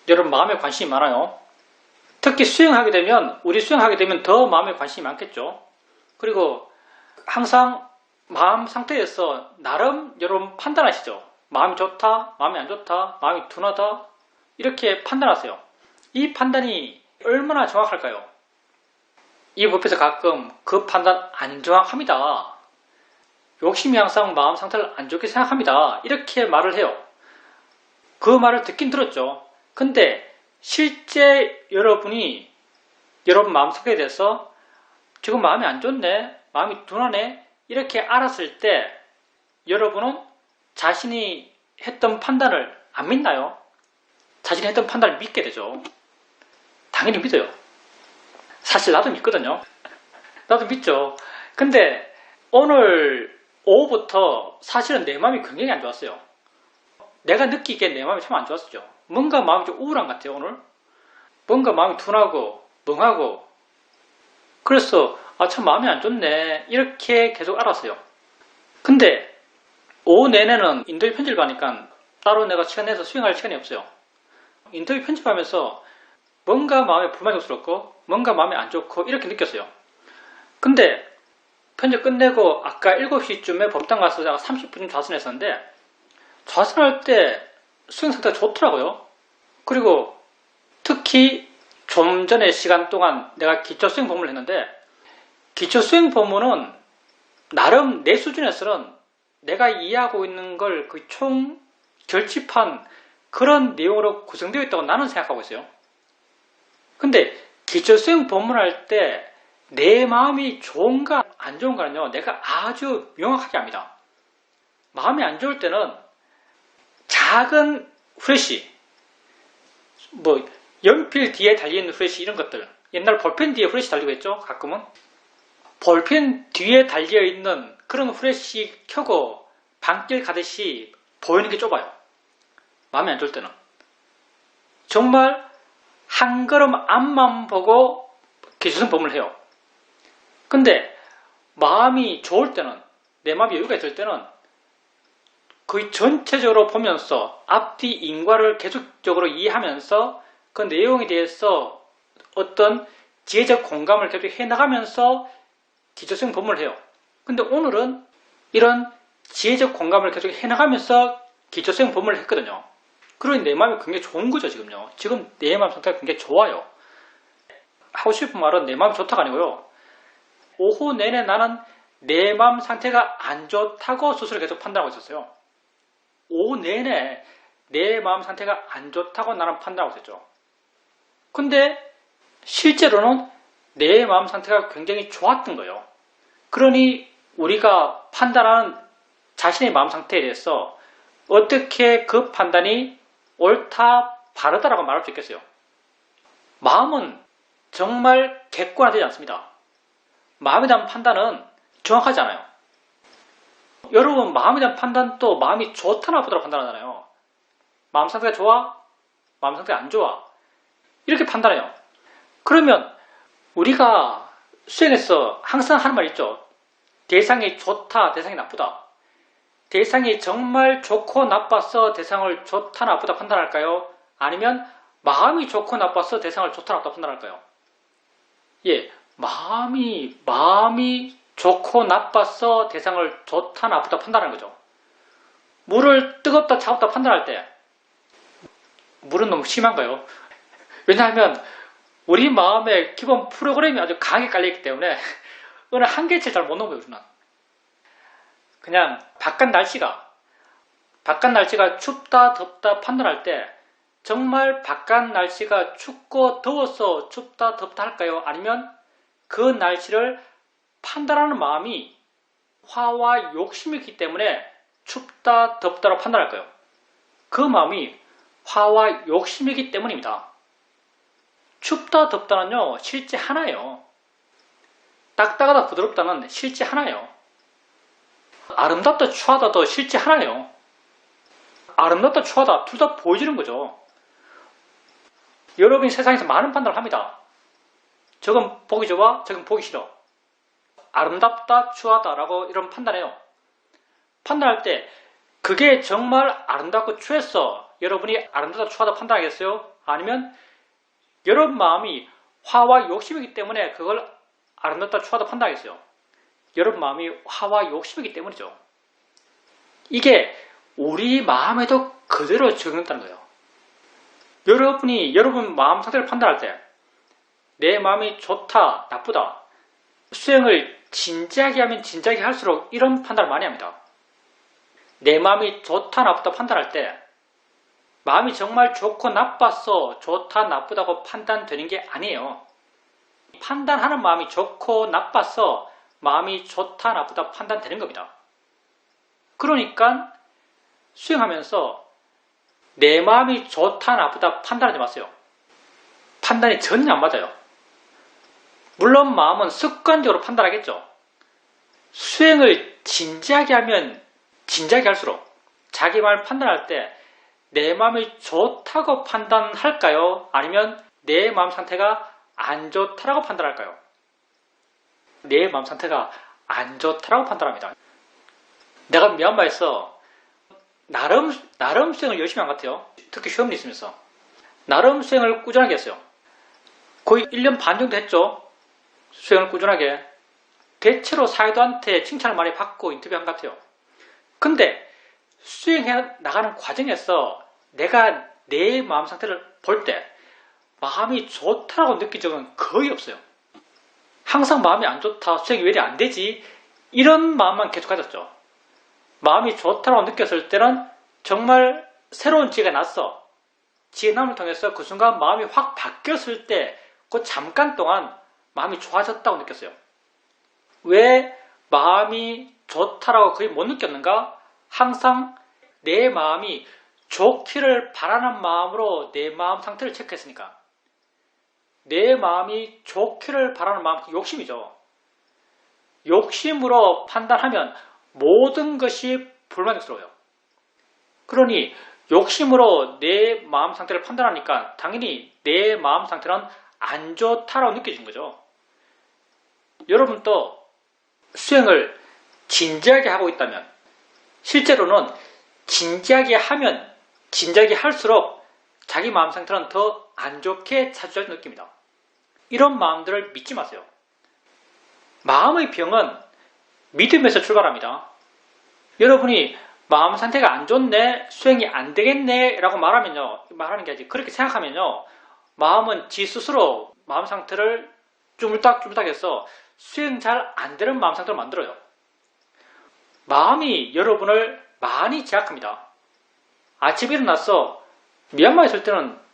여러분 마음에 관심이 많아요. 특히 우리 수행하게 되면 더 마음에 관심이 많겠죠. 그리고 항상 마음 상태에서 나름 여러분 판단하시죠. 마음이 좋다, 마음이 안 좋다, 마음이 둔하다 이렇게 판단하세요. 이 판단이 얼마나 정확할까요? 이 법에서 가끔 그 판단 안 정확합니다. 욕심이 항상 마음 상태를 안 좋게 생각합니다. 이렇게 말을 해요. 그 말을 듣긴 들었죠. 근데 실제 여러분이 여러분 마음 상태에 대해서 지금 마음이 안 좋네, 마음이 둔하네 이렇게 알았을 때 여러분은 자신이 했던 판단을 안 믿나요? 자신이 했던 판단을 믿게 되죠. 당연히 믿어요. 사실 나도 믿거든요. 나도 믿죠. 근데 오늘 오후부터 사실은 내 마음이 굉장히 안 좋았어요. 내가 느끼기에 내 마음이 참 안 좋았죠. 뭔가 마음이 좀 우울한 것 같아요. 오늘 뭔가 마음이 둔하고 멍하고 그래서 참 마음이 안 좋네 이렇게 계속 알았어요. 근데 오후 내내는 인터뷰 편집을 하니까 따로 내가 시간 내서 수행할 시간이 없어요. 인터뷰 편집하면서 뭔가 마음이 불만족스럽고 뭔가 마음이 안 좋고 이렇게 느꼈어요. 근데 편집 끝내고 아까 7시쯤에 법당 가서 제가 30분 좌선했었는데 좌선할 때 수행 상태가 좋더라고요. 그리고 특히 좀 전에 시간 동안 내가 기초 수행 법문을 했는데 기초 수행 법문은 나름 내 수준에서는 내가 이해하고 있는 걸 그 총 결집한 그런 내용으로 구성되어 있다고 나는 생각하고 있어요. 근데 기초 수행 법문할 때 내 마음이 좋은가 안 좋은가는요 내가 아주 명확하게 압니다. 마음이 안 좋을 때는 작은 후레쉬 연필 뒤에 달려있는 후레쉬 이런 것들 옛날 볼펜 뒤에 후레쉬 달리고 있죠. 가끔은 볼펜 뒤에 달려있는 그런 후레쉬 켜고 밤길 가듯이 보이는 게 좁아요. 마음이 안 좋을 때는 정말 한 걸음 앞만 보고 기초수행 법문을 해요. 근데 마음이 좋을 때는 내 마음이 여유가 있을 때는 거의 전체적으로 보면서 앞뒤 인과를 계속적으로 이해하면서 그 내용에 대해서 어떤 지혜적 공감을 계속 해나가면서 기초수행 법문을 해요. 근데 오늘은 이런 지혜적 공감을 계속 해나가면서 기초수행 법문을 했거든요. 그러니 내 마음이 굉장히 좋은 거죠. 지금 내 마음 상태가 굉장히 좋아요. 하고 싶은 말은 내 마음이 좋다가 아니고요. 오후 내내 나는 내 마음 상태가 안 좋다고 스스로 계속 판단하고 있었어요. 오후 내내 내 마음 상태가 안 좋다고 나는 판단하고 있었죠. 근데 실제로는 내 마음 상태가 굉장히 좋았던 거예요. 그러니 우리가 판단하는 자신의 마음 상태에 대해서 어떻게 그 판단이 옳다, 바르다라고 말할 수 있겠어요? 마음은 정말 객관화되지 않습니다. 마음에 대한 판단은 정확하지 않아요. 여러분 마음에 대한 판단도 마음이 좋다 나쁘다고 판단하잖아요. 마음 상태가 좋아? 마음 상태가 안 좋아? 이렇게 판단해요. 그러면 우리가 수행에서 항상 하는 말 있죠. 대상이 좋다, 대상이 나쁘다. 대상이 정말 좋고 나빠서 대상을 좋다, 나쁘다 판단할까요? 아니면 마음이 좋고 나빠서 대상을 좋다, 나쁘다 판단할까요? 예, 마음이 좋고 나빠서 대상을 좋다, 나쁘다 판단하는 거죠. 물을 뜨겁다, 차갑다 판단할 때 물은 너무 심한가요? 왜냐하면 우리 마음의 기본 프로그램이 아주 강하게 깔려있기 때문에 어느 한계치를 잘 못 넘어요. 우리는 그냥 바깥 날씨가 춥다 덥다 판단할 때 정말 바깥 날씨가 춥고 더워서 춥다 덥다 할까요? 아니면 그 날씨를 판단하는 마음이 화와 욕심이 있기 때문에 춥다 덥다로 판단할까요? 그 마음이 화와 욕심이기 때문입니다. 춥다 덥다는요 실제 하나예요. 딱딱하다 부드럽다는 실제 하나예요. 아름답다 추하다도 실제 하나예요. 아름답다 추하다 둘 다 보여지는 거죠. 여러분이 세상에서 많은 판단을 합니다. 저건 보기 좋아, 저건 보기 싫어. 아름답다 추하다 라고 이런 판단해요. 판단할 때 그게 정말 아름답고 추했어, 여러분이 아름답다 추하다 판단하겠어요? 아니면 여러분 마음이 화와 욕심이기 때문에 그걸 아름답다 추하다 판단하겠어요? 여러분 마음이 화와 욕심이기 때문이죠. 이게 우리 마음에도 그대로 적용된다는 거예요. 여러분이 여러분 마음 상태를 판단할 때 내 마음이 좋다, 나쁘다, 수행을 진지하게 하면 진지하게 할수록 이런 판단을 많이 합니다. 내 마음이 좋다, 나쁘다 판단할 때 마음이 정말 좋고 나빴어, 좋다, 나쁘다고 판단되는 게 아니에요. 판단하는 마음이 좋고 나빴어, 마음이 좋다, 나쁘다 판단되는 겁니다. 그러니까 수행하면서 내 마음이 좋다, 나쁘다 판단하지 마세요. 판단이 전혀 안 맞아요. 물론 마음은 습관적으로 판단하겠죠. 수행을 진지하게 하면 진지하게 할수록 자기 마음을 판단할 때 내 마음이 좋다고 판단할까요? 아니면 내 마음 상태가 안 좋다라고 판단할까요? 내 마음 상태가 안 좋다라고 판단합니다. 내가 미얀마에서 나름 수행을 열심히 한 것 같아요. 특히 시험이 있으면서 나름 수행을 꾸준하게 했어요. 거의 1년 반 정도 했죠. 수행을 꾸준하게. 대체로 사회도한테 칭찬을 많이 받고 인터뷰한 것 같아요. 근데 수행해 나가는 과정에서 내가 내 마음 상태를 볼 때 마음이 좋다라고 느낀 적은 거의 없어요. 항상 마음이 안 좋다, 수행이 왜 이리 안 되지, 이런 마음만 계속 가졌죠. 마음이 좋다라고 느꼈을 때는 정말 새로운 지혜가 났어. 지혜남을 통해서 그 순간 마음이 확 바뀌었을 때 그 잠깐 동안 마음이 좋아졌다고 느꼈어요. 왜 마음이 좋다라고 거의 못 느꼈는가? 항상 내 마음이 좋기를 바라는 마음으로 내 마음 상태를 체크했으니까. 내 마음이 좋기를 바라는 마음, 그 욕심이죠. 욕심으로 판단하면 모든 것이 불만족스러워요. 그러니 욕심으로 내 마음 상태를 판단하니까 당연히 내 마음 상태는 안 좋다라고 느껴지는 거죠. 여러분도 수행을 진지하게 하고 있다면 실제로는 진지하게 하면 진지하게 할수록 자기 마음 상태는 더 안 좋게 자주 느낍니다. 이런 마음들을 믿지 마세요. 마음의 병은 믿음에서 출발합니다. 여러분이 마음 상태가 안 좋네, 수행이 안 되겠네 라고 말하는 게 아니지. 그렇게 생각하면요, 마음은 지 스스로 마음 상태를 쭈물딱쭈물딱해서 수행 잘 안 되는 마음 상태를 만들어요. 마음이 여러분을 많이 제약합니다. 아침에 일어나서 미얀마에 있을 때는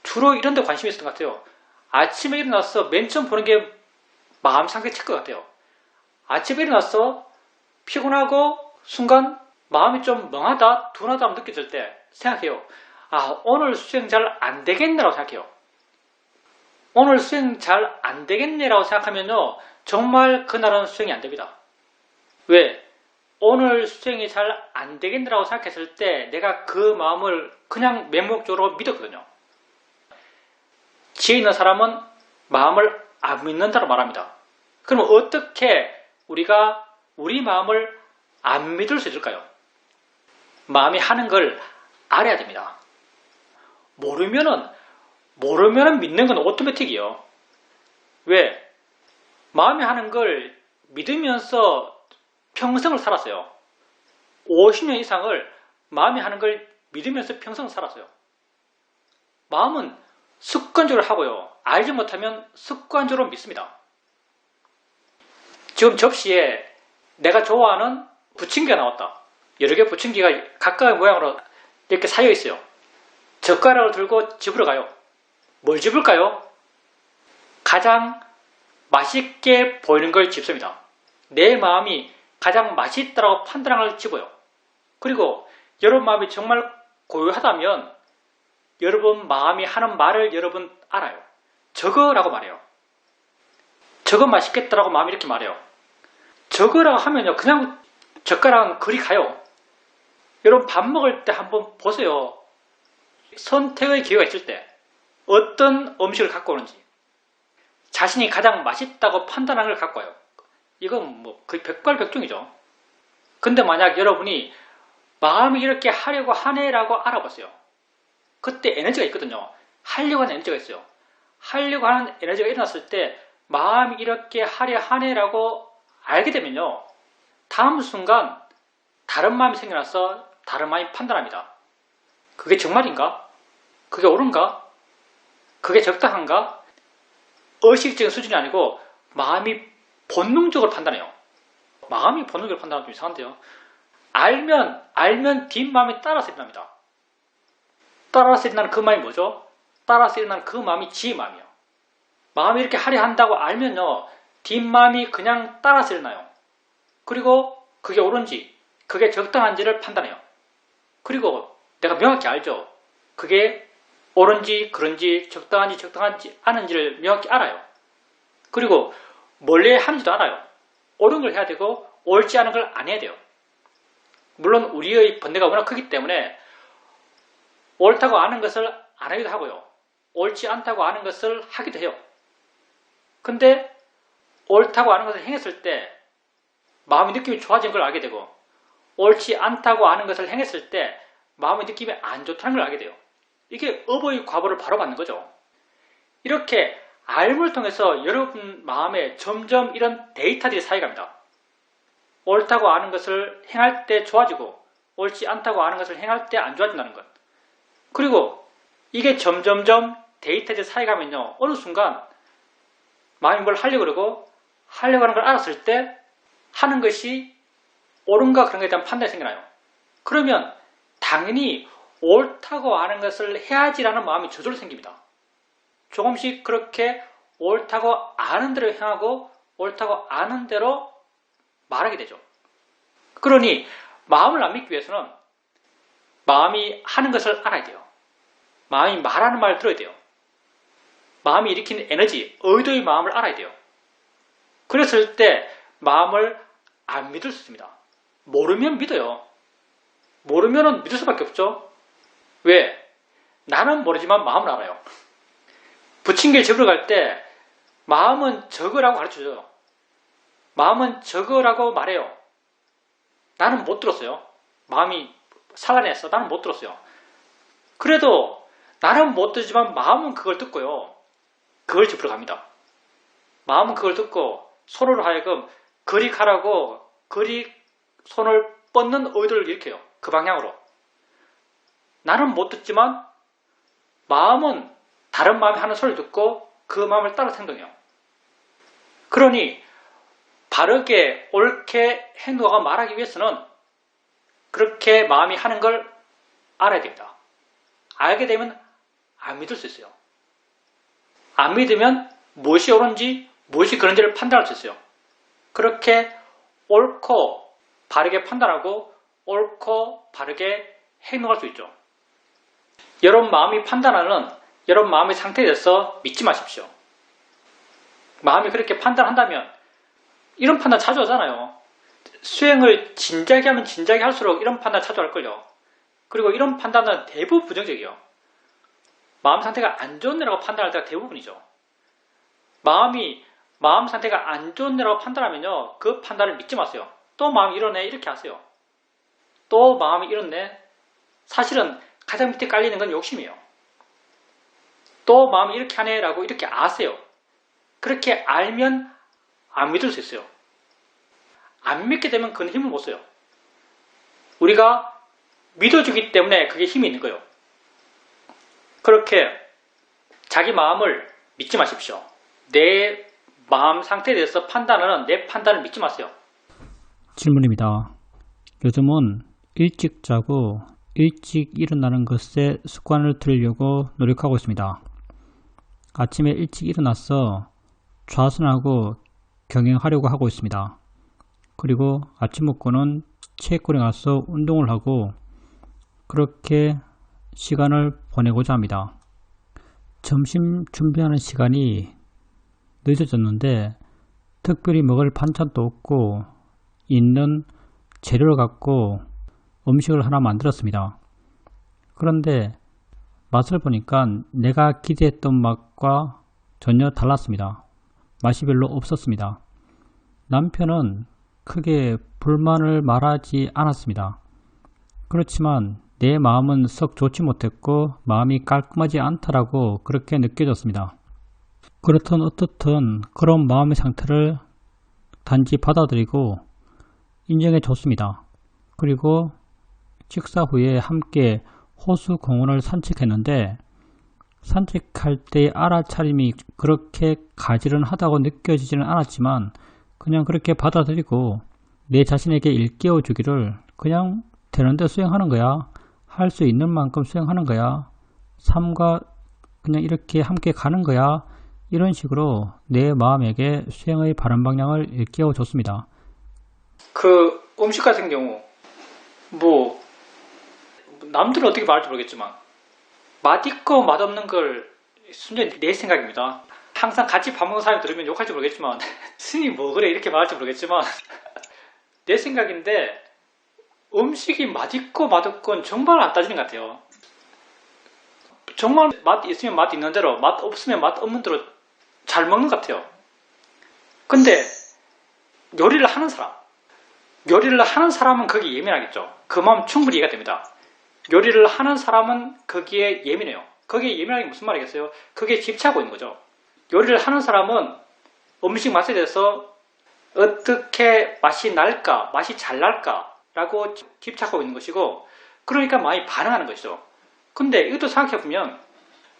주로 이런 데 관심이 있었던 것 같아요. 아침에 일어나서 맨 처음 보는 게 마음 상태 체크 같아요. 아침에 일어나서 피곤하고 순간 마음이 좀 멍하다, 둔하다 느껴질 때 생각해요. 아, 오늘 수행 잘 안 되겠네라고 생각해요. 오늘 수행 잘 안 되겠네라고 생각하면요, 정말 그날은 수행이 안 됩니다. 왜? 오늘 수행이 잘 안 되겠네라고 생각했을 때 내가 그 마음을 그냥 맹목적으로 믿었거든요. 지혜 있는 사람은 마음을 안 믿는다고 말합니다. 그럼 어떻게 우리가 우리 마음을 안 믿을 수 있을까요? 마음이 하는 걸 알아야 됩니다. 모르면은 믿는 건 오토매틱이에요. 왜? 마음이 하는 걸 믿으면서 평생을 살았어요. 50년 이상을 마음이 하는 걸 믿으면서 평생을 살았어요. 마음은 습관적으로 하고요. 알지 못하면 습관적으로 믿습니다. 지금 접시에 내가 좋아하는 부침개가 나왔다. 여러 개 부침개가 각각의 모양으로 이렇게 쌓여 있어요. 젓가락을 들고 집으러 가요. 뭘 집을까요? 가장 맛있게 보이는 걸 집습니다. 내 마음이 가장 맛있다고 판단한 걸 집어요. 그리고 여러분 마음이 정말 고요하다면 여러분 마음이 하는 말을 여러분 알아요. 저거라고 말해요. 저거 맛있겠다라고 마음이 이렇게 말해요. 저거라고 하면요, 그냥 젓가락은 그리 가요. 여러분 밥 먹을 때 한번 보세요. 선택의 기회가 있을 때 어떤 음식을 갖고 오는지, 자신이 가장 맛있다고 판단한 걸 갖고 와요. 이건 뭐 거의 백발백중이죠. 근데 만약 여러분이 마음이 이렇게 하려고 하네라고 알아보세요. 그때 에너지가 있거든요. 하려고 하는 에너지가 있어요. 하려고 하는 에너지가 일어났을 때 마음이 이렇게 하려 하네라고 알게 되면요. 다음 순간 다른 마음이 생겨나서 다른 마음이 판단합니다. 그게 정말인가? 그게 옳은가? 그게 적당한가? 의식적인 수준이 아니고 마음이 본능적으로 판단해요. 마음이 본능적으로 판단하면 좀 이상한데요. 알면 뒷마음이 따라서 일어납니다. 따라서 일어나는 그 마음이 뭐죠? 따라서 일어나는 그 마음이 지의 마음이에요. 마음이 이렇게 하려 한다고 알면요. 뒷마음이 그냥 따라서 일어나요. 그리고 그게 옳은지 그게 적당한지를 판단해요. 그리고 내가 명확히 알죠. 그게 옳은지 그런지 적당한지 않은지를 명확히 알아요. 그리고 뭘 해야 하는지도 알아요. 옳은 걸 해야 되고 옳지 않은 걸 안 해야 돼요. 물론 우리의 번뇌가 워낙 크기 때문에 옳다고 아는 것을 안 하기도 하고요. 옳지 않다고 아는 것을 하기도 해요. 근데 옳다고 아는 것을 행했을 때 마음의 느낌이 좋아진 걸 알게 되고 옳지 않다고 아는 것을 행했을 때 마음의 느낌이 안 좋다는 걸 알게 돼요. 이게 업의 과보를 바로 받는 거죠. 이렇게 알물 통해서 여러분 마음에 점점 이런 데이터들이 쌓여갑니다. 옳다고 아는 것을 행할 때 좋아지고 옳지 않다고 아는 것을 행할 때 안 좋아진다는 것. 그리고 이게 점점점 데이터들이 쌓여가면요. 어느 순간 마음이 뭘 하려고 그러고 하려고 하는 걸 알았을 때 하는 것이 옳은가 그런 것에 대한 판단이 생겨나요. 그러면 당연히 옳다고 아는 것을 해야지라는 마음이 저절로 생깁니다. 조금씩 그렇게 옳다고 아는 대로 행하고 옳다고 아는 대로 말하게 되죠. 그러니 마음을 안 믿기 위해서는 마음이 하는 것을 알아야 돼요. 마음이 말하는 말을 들어야 돼요. 마음이 일으키는 에너지, 의도의 마음을 알아야 돼요. 그랬을 때 마음을 안 믿을 수 있습니다. 모르면 믿어요. 모르면 믿을 수밖에 없죠. 왜? 나는 모르지만 마음을 알아요. 부침개를 접으러 갈 때 마음은 적으라고 가르쳐줘요. 마음은 적으라고 말해요. 나는 못 들었어요. 마음이 산란했어. 나는 못 들었어요. 그래도 나는 못 듣지만 마음은 그걸 듣고요. 그걸 접으러 갑니다. 마음은 그걸 듣고 손으로 하여금 그리 가라고 그리 손을 뻗는 의도를 일으켜요. 그 방향으로. 나는 못 듣지만 마음은 다른 마음이 하는 소리를 듣고 그 마음을 따라 행동해요. 그러니 바르게 옳게 행동하고 말하기 위해서는 그렇게 마음이 하는 걸 알아야 됩니다. 알게 되면 안 믿을 수 있어요. 안 믿으면 무엇이 옳은지 무엇이 그런지를 판단할 수 있어요. 그렇게 옳고 바르게 판단하고 옳고 바르게 행동할 수 있죠. 여러분 마음이 판단하는 여러분 마음의 상태에 대해서 믿지 마십시오. 마음이 그렇게 판단한다면 이런 판단 자주 하잖아요. 수행을 진작에 하면 진작에 할수록 이런 판단 자주 할걸요. 그리고 이런 판단은 대부분 부정적이에요. 마음 상태가 안 좋은 애라고 판단할 때가 대부분이죠. 마음 상태가 안 좋은 애라고 판단하면요. 그 판단을 믿지 마세요. 또 마음이 이러네 이렇게 하세요. 또 마음이 이렇네. 사실은 가장 밑에 깔리는 건 욕심이에요. 또 마음이 이렇게 하네 라고 이렇게 아세요. 그렇게 알면 안 믿을 수 있어요. 안 믿게 되면 그건 힘을 못 써요. 우리가 믿어주기 때문에 그게 힘이 있는 거예요. 그렇게 자기 마음을 믿지 마십시오. 내 마음 상태에 대해서 판단하는 내 판단을 믿지 마세요. 질문입니다. 요즘은 일찍 자고 일찍 일어나는 것에 습관을 들이려고 노력하고 있습니다. 아침에 일찍 일어나서 좌선하고 경행하려고 하고 있습니다. 그리고 아침 먹고는 체육관에 가서 운동을 하고 그렇게 시간을 보내고자 합니다. 점심 준비하는 시간이 늦어졌는데 특별히 먹을 반찬도 없고 있는 재료를 갖고 음식을 하나 만들었습니다. 그런데 맛을 보니까 내가 기대했던 맛과 전혀 달랐습니다. 맛이 별로 없었습니다. 남편은 크게 불만을 말하지 않았습니다. 그렇지만 내 마음은 썩 좋지 못했고 마음이 깔끔하지 않다라고 그렇게 느껴졌습니다. 그렇든 어떻든 그런 마음의 상태를 단지 받아들이고 인정해 줬습니다. 그리고 식사 후에 함께 호수 공원을 산책했는데 산책할 때의 알아차림이 그렇게 가지런하다고 느껴지지는 않았지만 그냥 그렇게 받아들이고 내 자신에게 일깨워 주기를 그냥 되는데 수행하는 거야. 할 수 있는 만큼 수행하는 거야. 삶과 그냥 이렇게 함께 가는 거야. 이런 식으로 내 마음에게 수행의 바른 방향을 일깨워 줬습니다. 그 음식 같은 경우 뭐 남들은 어떻게 말할지 모르겠지만 맛있고 맛없는 걸 순전히 내 생각입니다. 항상 같이 밥 먹는 사람이 들으면 욕할지 모르겠지만 스님 뭐 그래 이렇게 말할지 모르겠지만 내 생각인데 음식이 맛있고 맛없건 정말 안 따지는 것 같아요. 정말 맛 있으면 맛 있는 대로 맛 없으면 맛 없는 대로 잘 먹는 것 같아요. 근데 요리를 하는 사람은 거기에 예민하겠죠. 그 마음 충분히 이해가 됩니다. 요리를 하는 사람은 거기에 예민해요. 거기에 예민하게 무슨 말이겠어요? 거기에 집착하고 있는 거죠. 요리를 하는 사람은 음식 맛에 대해서 어떻게 맛이 날까, 맛이 잘 날까 라고 집착하고 있는 것이고, 그러니까 많이 반응하는 것이죠. 근데 이것도 생각해보면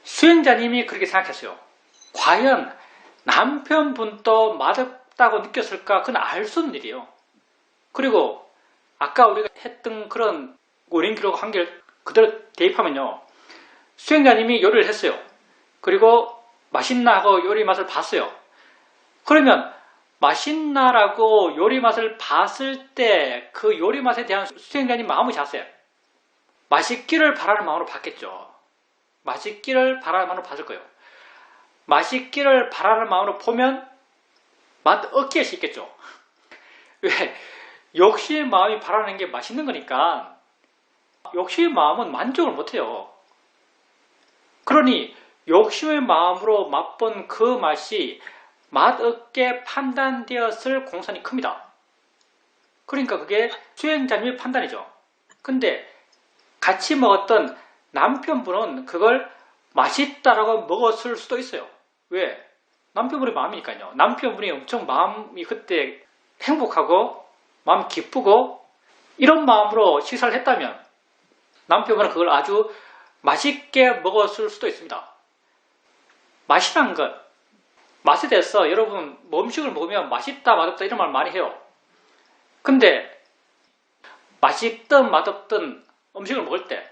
수행자님이 그렇게 생각했어요. 과연 남편분도 맛없다고 느꼈을까? 그건 알 수 없는 일이에요. 그리고 아까 우리가 했던 그런 원인 기록 한결 그대로 대입하면요. 수행자님이 요리를 했어요. 그리고 맛있나 하고 요리 맛을 봤어요. 그러면 맛있나라고 요리 맛을 봤을 때 그 요리 맛에 대한 수행자님 마음의 자세, 맛있기를 바라는 마음으로 봤겠죠. 맛있기를 바라는 마음으로 봤을 거예요. 맛있기를 바라는 마음으로 보면 맛 없게 할 수 있겠죠. 왜? 욕심의 마음이 바라는 게 맛있는 거니까 욕심의 마음은 만족을 못해요. 그러니 욕심의 마음으로 맛본 그 맛이 맛없게 판단되었을 공산이 큽니다. 그러니까 그게 수행자님의 판단이죠. 근데 같이 먹었던 남편분은 그걸 맛있다라고 먹었을 수도 있어요. 왜? 남편분의 마음이니까요. 남편분이 엄청 마음이 그때 행복하고 마음 기쁘고 이런 마음으로 식사를 했다면 남편분은 그걸 아주 맛있게 먹었을 수도 있습니다. 맛이란 것, 맛에 대해서 여러분 뭐 음식을 먹으면 맛있다 맛없다 이런 말 많이 해요. 근데 맛있든 맛없든 음식을 먹을 때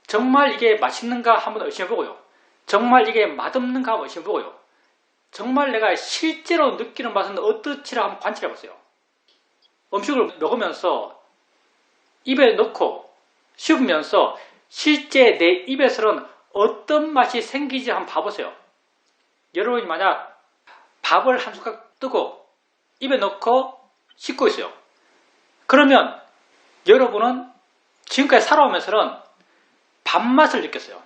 정말 이게 맛있는가 한번 의심해보고요. 정말 이게 맛없는가 한번 의심해보고요. 정말 내가 실제로 느끼는 맛은 어떻지라 한번 관찰해보세요. 음식을 먹으면서 입에 넣고 씹으면서 실제 내 입에서는 어떤 맛이 생기지 한번 봐보세요. 여러분이 만약 밥을 한 숟가락 뜨고 입에 넣고 씹고 있어요. 그러면 여러분은 지금까지 살아오면서는 밥맛을 느꼈어요.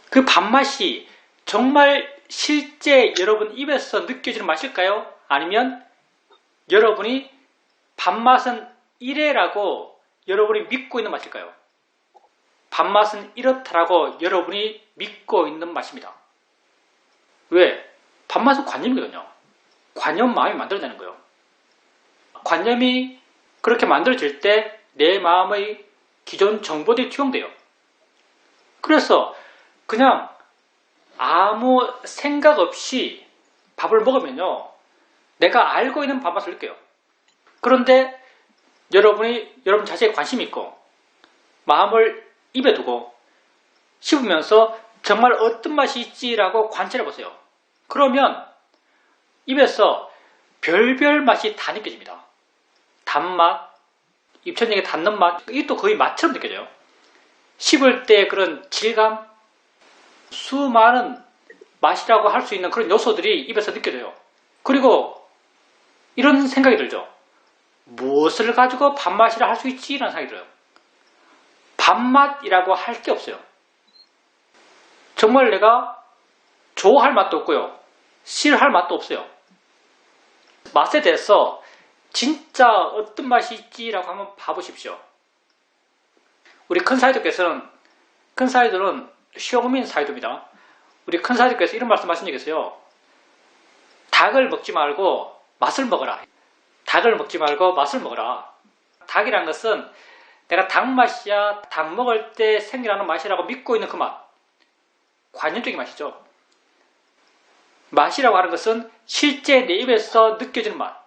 그 밥맛이 정말 실제 여러분 입에서 느껴지는 맛일까요? 아니면 여러분이 밥맛은 이래라고 여러분이 믿고 있는 맛일까요? 밥맛은 이렇다라고 여러분이 믿고 있는 맛입니다. 왜? 밥맛은 관념이거든요. 관념 마음이 만들어내는 거예요. 관념이 그렇게 만들어질 때 내 마음의 기존 정보들이 투영돼요. 그래서 그냥 아무 생각 없이 밥을 먹으면요. 내가 알고 있는 밥맛을 느껴요. 그런데 여러분 자신에 관심이 있고 마음을 입에 두고 씹으면서 정말 어떤 맛이 있지라고 관찰해 보세요. 그러면 입에서 별별 맛이 다 느껴집니다. 단맛, 입천장에 닿는 맛, 이것도 거의 맛처럼 느껴져요. 씹을 때 그런 질감, 수많은 맛이라고 할 수 있는 그런 요소들이 입에서 느껴져요. 그리고 이런 생각이 들죠. 무엇을 가지고 밥맛이라 할 수 있지? 라는 생각이 들어요. 밥맛이라고 할 게 없어요. 정말 내가 좋아할 맛도 없고요. 싫어할 맛도 없어요. 맛에 대해서 진짜 어떤 맛이 있지라고 한번 봐보십시오. 우리 큰 사이도는 쇼민 사이도입니다. 우리 큰 사이도께서 이런 말씀하신 적이 있어요. 닭을 먹지 말고 맛을 먹어라. 닭을 먹지 말고 맛을 먹어라. 닭이란 것은 내가 닭 맛이야, 닭 먹을 때 생기라는 맛이라고 믿고 있는 그 맛. 관념적인 맛이죠. 맛이라고 하는 것은 실제 내 입에서 느껴지는 맛.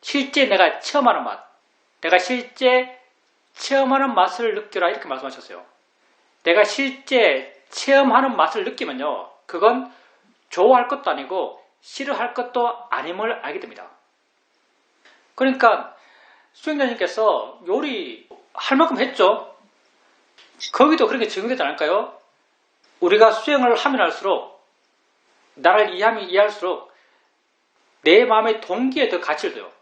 실제 내가 체험하는 맛. 내가 실제 체험하는 맛을 느껴라 이렇게 말씀하셨어요. 내가 실제 체험하는 맛을 느끼면요. 그건 좋아할 것도 아니고 싫어할 것도 아님을 알게 됩니다. 그러니까 수행자님께서 요리 할 만큼 했죠. 거기도 그렇게 적용되지 않을까요? 우리가 수행을 하면 할수록 나를 이해하면 이해할수록 내 마음의 동기에 더 가치를 둬요.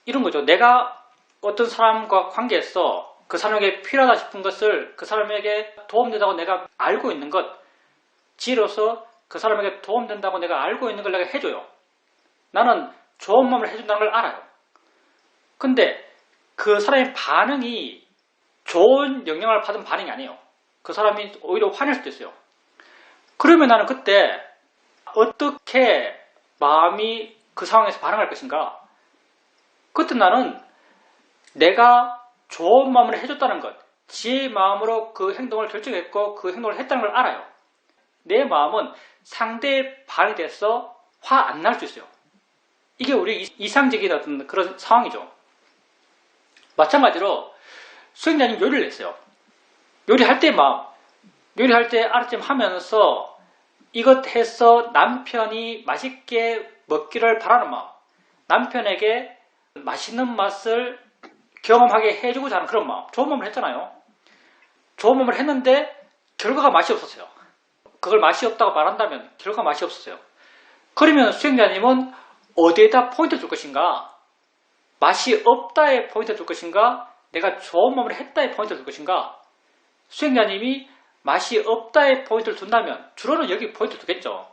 이런 거죠. 내가 어떤 사람과 관계에서 그 사람에게 필요하다 싶은 것을 그 사람에게 도움된다고 내가 알고 있는 것, 지혜로서 그 사람에게 도움된다고 내가 알고 있는 걸 내가 해줘요. 나는 좋은 마음을 해준다는 걸 알아요. 근데 그 사람의 반응이 좋은 영향을 받은 반응이 아니에요. 그 사람이 오히려 화낼 수도 있어요. 그러면 나는 그때 어떻게 마음이 그 상황에서 반응할 것인가? 그때 나는 내가 좋은 마음을 해줬다는 것, 지혜의 마음으로 그 행동을 결정했고 그 행동을 했다는 걸 알아요. 내 마음은 상대의 반응에 대해서 화 안 날 수 있어요. 이게 우리 이상적인 어떤 그런 상황이죠. 마찬가지로 수행자님 요리를 했어요. 요리할 때 마음, 요리할 때 아르찜 하면서 이것 해서 남편이 맛있게 먹기를 바라는 마음, 남편에게 맛있는 맛을 경험하게 해주고자 하는 그런 마음, 좋은 마음을 했잖아요. 좋은 마음을 했는데 결과가 맛이 없었어요. 그걸 맛이 없다고 말한다면 결과가 맛이 없었어요. 그러면 수행자님은 어디에다 포인트를 줄 것인가? 맛이 없다에 포인트를 줄 것인가? 내가 좋은 마음을 했다에 포인트를 줄 것인가? 수행자님이 맛이 없다에 포인트를 둔다면, 주로는 여기 포인트를 두겠죠.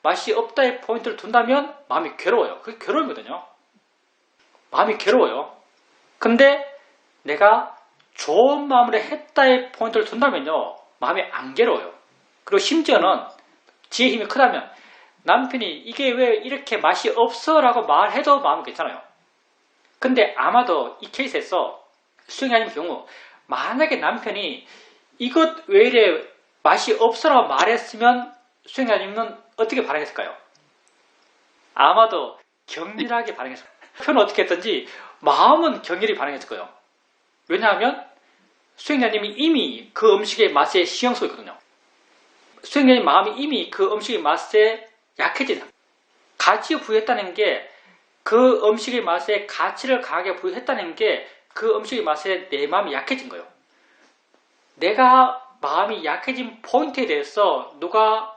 맛이 없다에 포인트를 둔다면 마음이 괴로워요. 그게 괴로움이거든요. 마음이 괴로워요. 근데 내가 좋은 마음으로 했다에 포인트를 둔다면요, 마음이 안 괴로워요. 그리고 심지어는 지혜의 힘이 크다면 남편이 이게 왜 이렇게 맛이 없어? 라고 말해도 마음이 괜찮아요. 근데 아마도 이 케이스에서 수행자님 경우 만약에 남편이 이것 왜 이래 맛이 없어라고 말했으면 수행자님은 어떻게 반응했을까요? 아마도 격렬하게 반응했을 거예요. 표현은 어떻게 했든지 마음은 격렬히 반응했을 거예요. 왜냐하면 수행자님이 이미 그 음식의 맛에 신경 쓰고 있거든요. 수행자님 마음이 이미 그 음식의 맛에 약해진 상태. 가치 부여했다는 게 그 음식의 맛에 가치를 강하게 부여했다는 게 그 음식의 맛에 내 마음이 약해진 거예요. 내가 마음이 약해진 포인트에 대해서 누가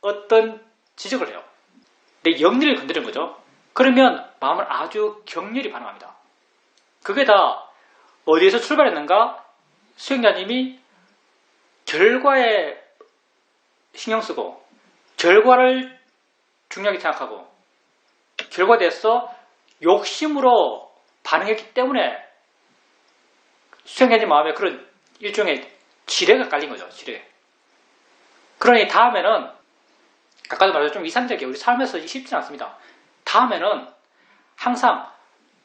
어떤 지적을 해요. 내 영리를 건드리는 거죠. 그러면 마음을 아주 격렬히 반응합니다. 그게 다 어디에서 출발했는가? 수행자님이 결과에 신경 쓰고 결과를 중요하게 생각하고 결과에 대해서 욕심으로 반응했기 때문에 수행자님 마음에 그런 일종의 지뢰가 깔린 거죠. 지뢰. 그러니 다음에는 아까도 말했죠. 좀 이상적이에요. 우리 삶에서 쉽지 않습니다. 다음에는 항상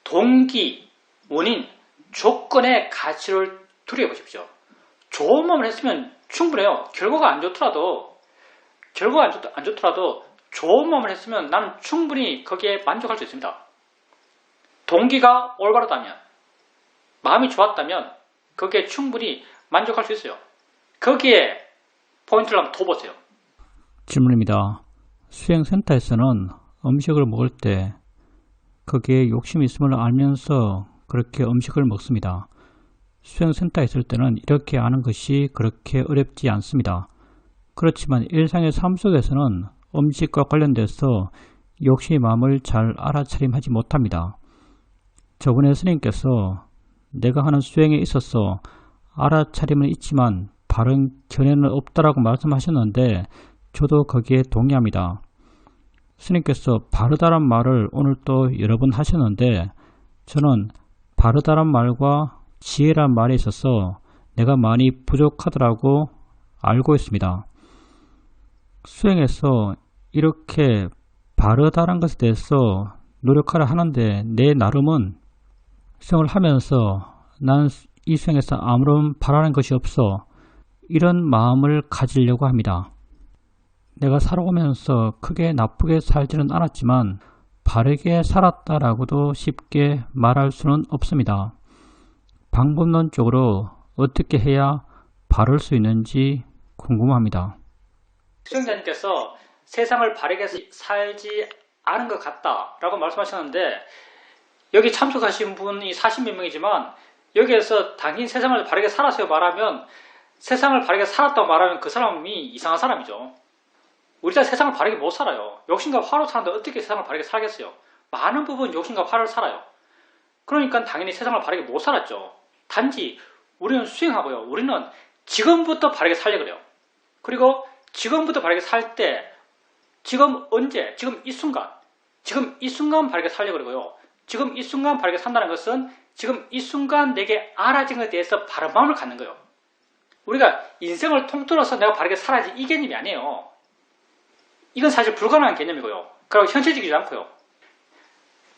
동기, 원인, 조건의 가치를 두려워 보십시오. 좋은 마음을 했으면 충분해요. 결과가 안 좋더라도 좋은 마음을 했으면 나는 충분히 거기에 만족할 수 있습니다. 동기가 올바르다면, 마음이 좋았다면 거기에 충분히 만족할 수 있어요. 거기에 포인트를 한번 더 보세요. 질문입니다. 수행센터에서는 음식을 먹을 때 거기에 욕심이 있음을 알면서 그렇게 음식을 먹습니다. 수행센터에 있을 때는 이렇게 아는 것이 그렇게 어렵지 않습니다. 그렇지만 일상의 삶 속에서는 음식과 관련돼서 욕심의 마음을 잘 알아차림하지 못합니다. 저번에 스님께서 내가 하는 수행에 있어서 알아차림은 있지만 바른 견해는 없다라고 말씀하셨는데 저도 거기에 동의합니다. 스님께서 바르다란 말을 오늘 또 여러 번 하셨는데 저는 바르다란 말과 지혜란 말에 있어서 내가 많이 부족하더라고 알고 있습니다. 수행에서 이렇게 바르다는 것에 대해서 노력하려 하는데 내 나름은 수행을 하면서 난 이 수행에서 아무런 바라는 것이 없어 이런 마음을 가지려고 합니다. 내가 살아오면서 크게 나쁘게 살지는 않았지만 바르게 살았다라고도 쉽게 말할 수는 없습니다. 방법론적으로 어떻게 해야 바를 수 있는지 궁금합니다. 수행자님께서 세상을 바르게 살지 않은 것 같다라고 말씀하셨는데 여기 참석하신 분이 40몇 명이지만 여기에서 당연히 세상을 바르게 살았어요 말하면 세상을 바르게 살았다고 말하면 그 사람이 이상한 사람이죠. 우리가 세상을 바르게 못 살아요. 욕심과 화로 사는데 어떻게 세상을 바르게 살겠어요? 많은 부분 욕심과 화를 살아요. 그러니까 당연히 세상을 바르게 못 살았죠. 단지 우리는 수행하고요. 우리는 지금부터 바르게 살려고 그래요. 그리고 지금부터 바르게 살 때 지금 언제? 지금 이 순간 바르게 살려고 그러고요. 지금 이 순간 바르게 산다는 것은 지금 이 순간 내게 알아진 것에 대해서 바른 마음을 갖는 거예요. 우리가 인생을 통틀어서 내가 바르게 살아야지 이 개념이 아니에요. 이건 사실 불가능한 개념이고요. 그리고 현실적이지 않고요.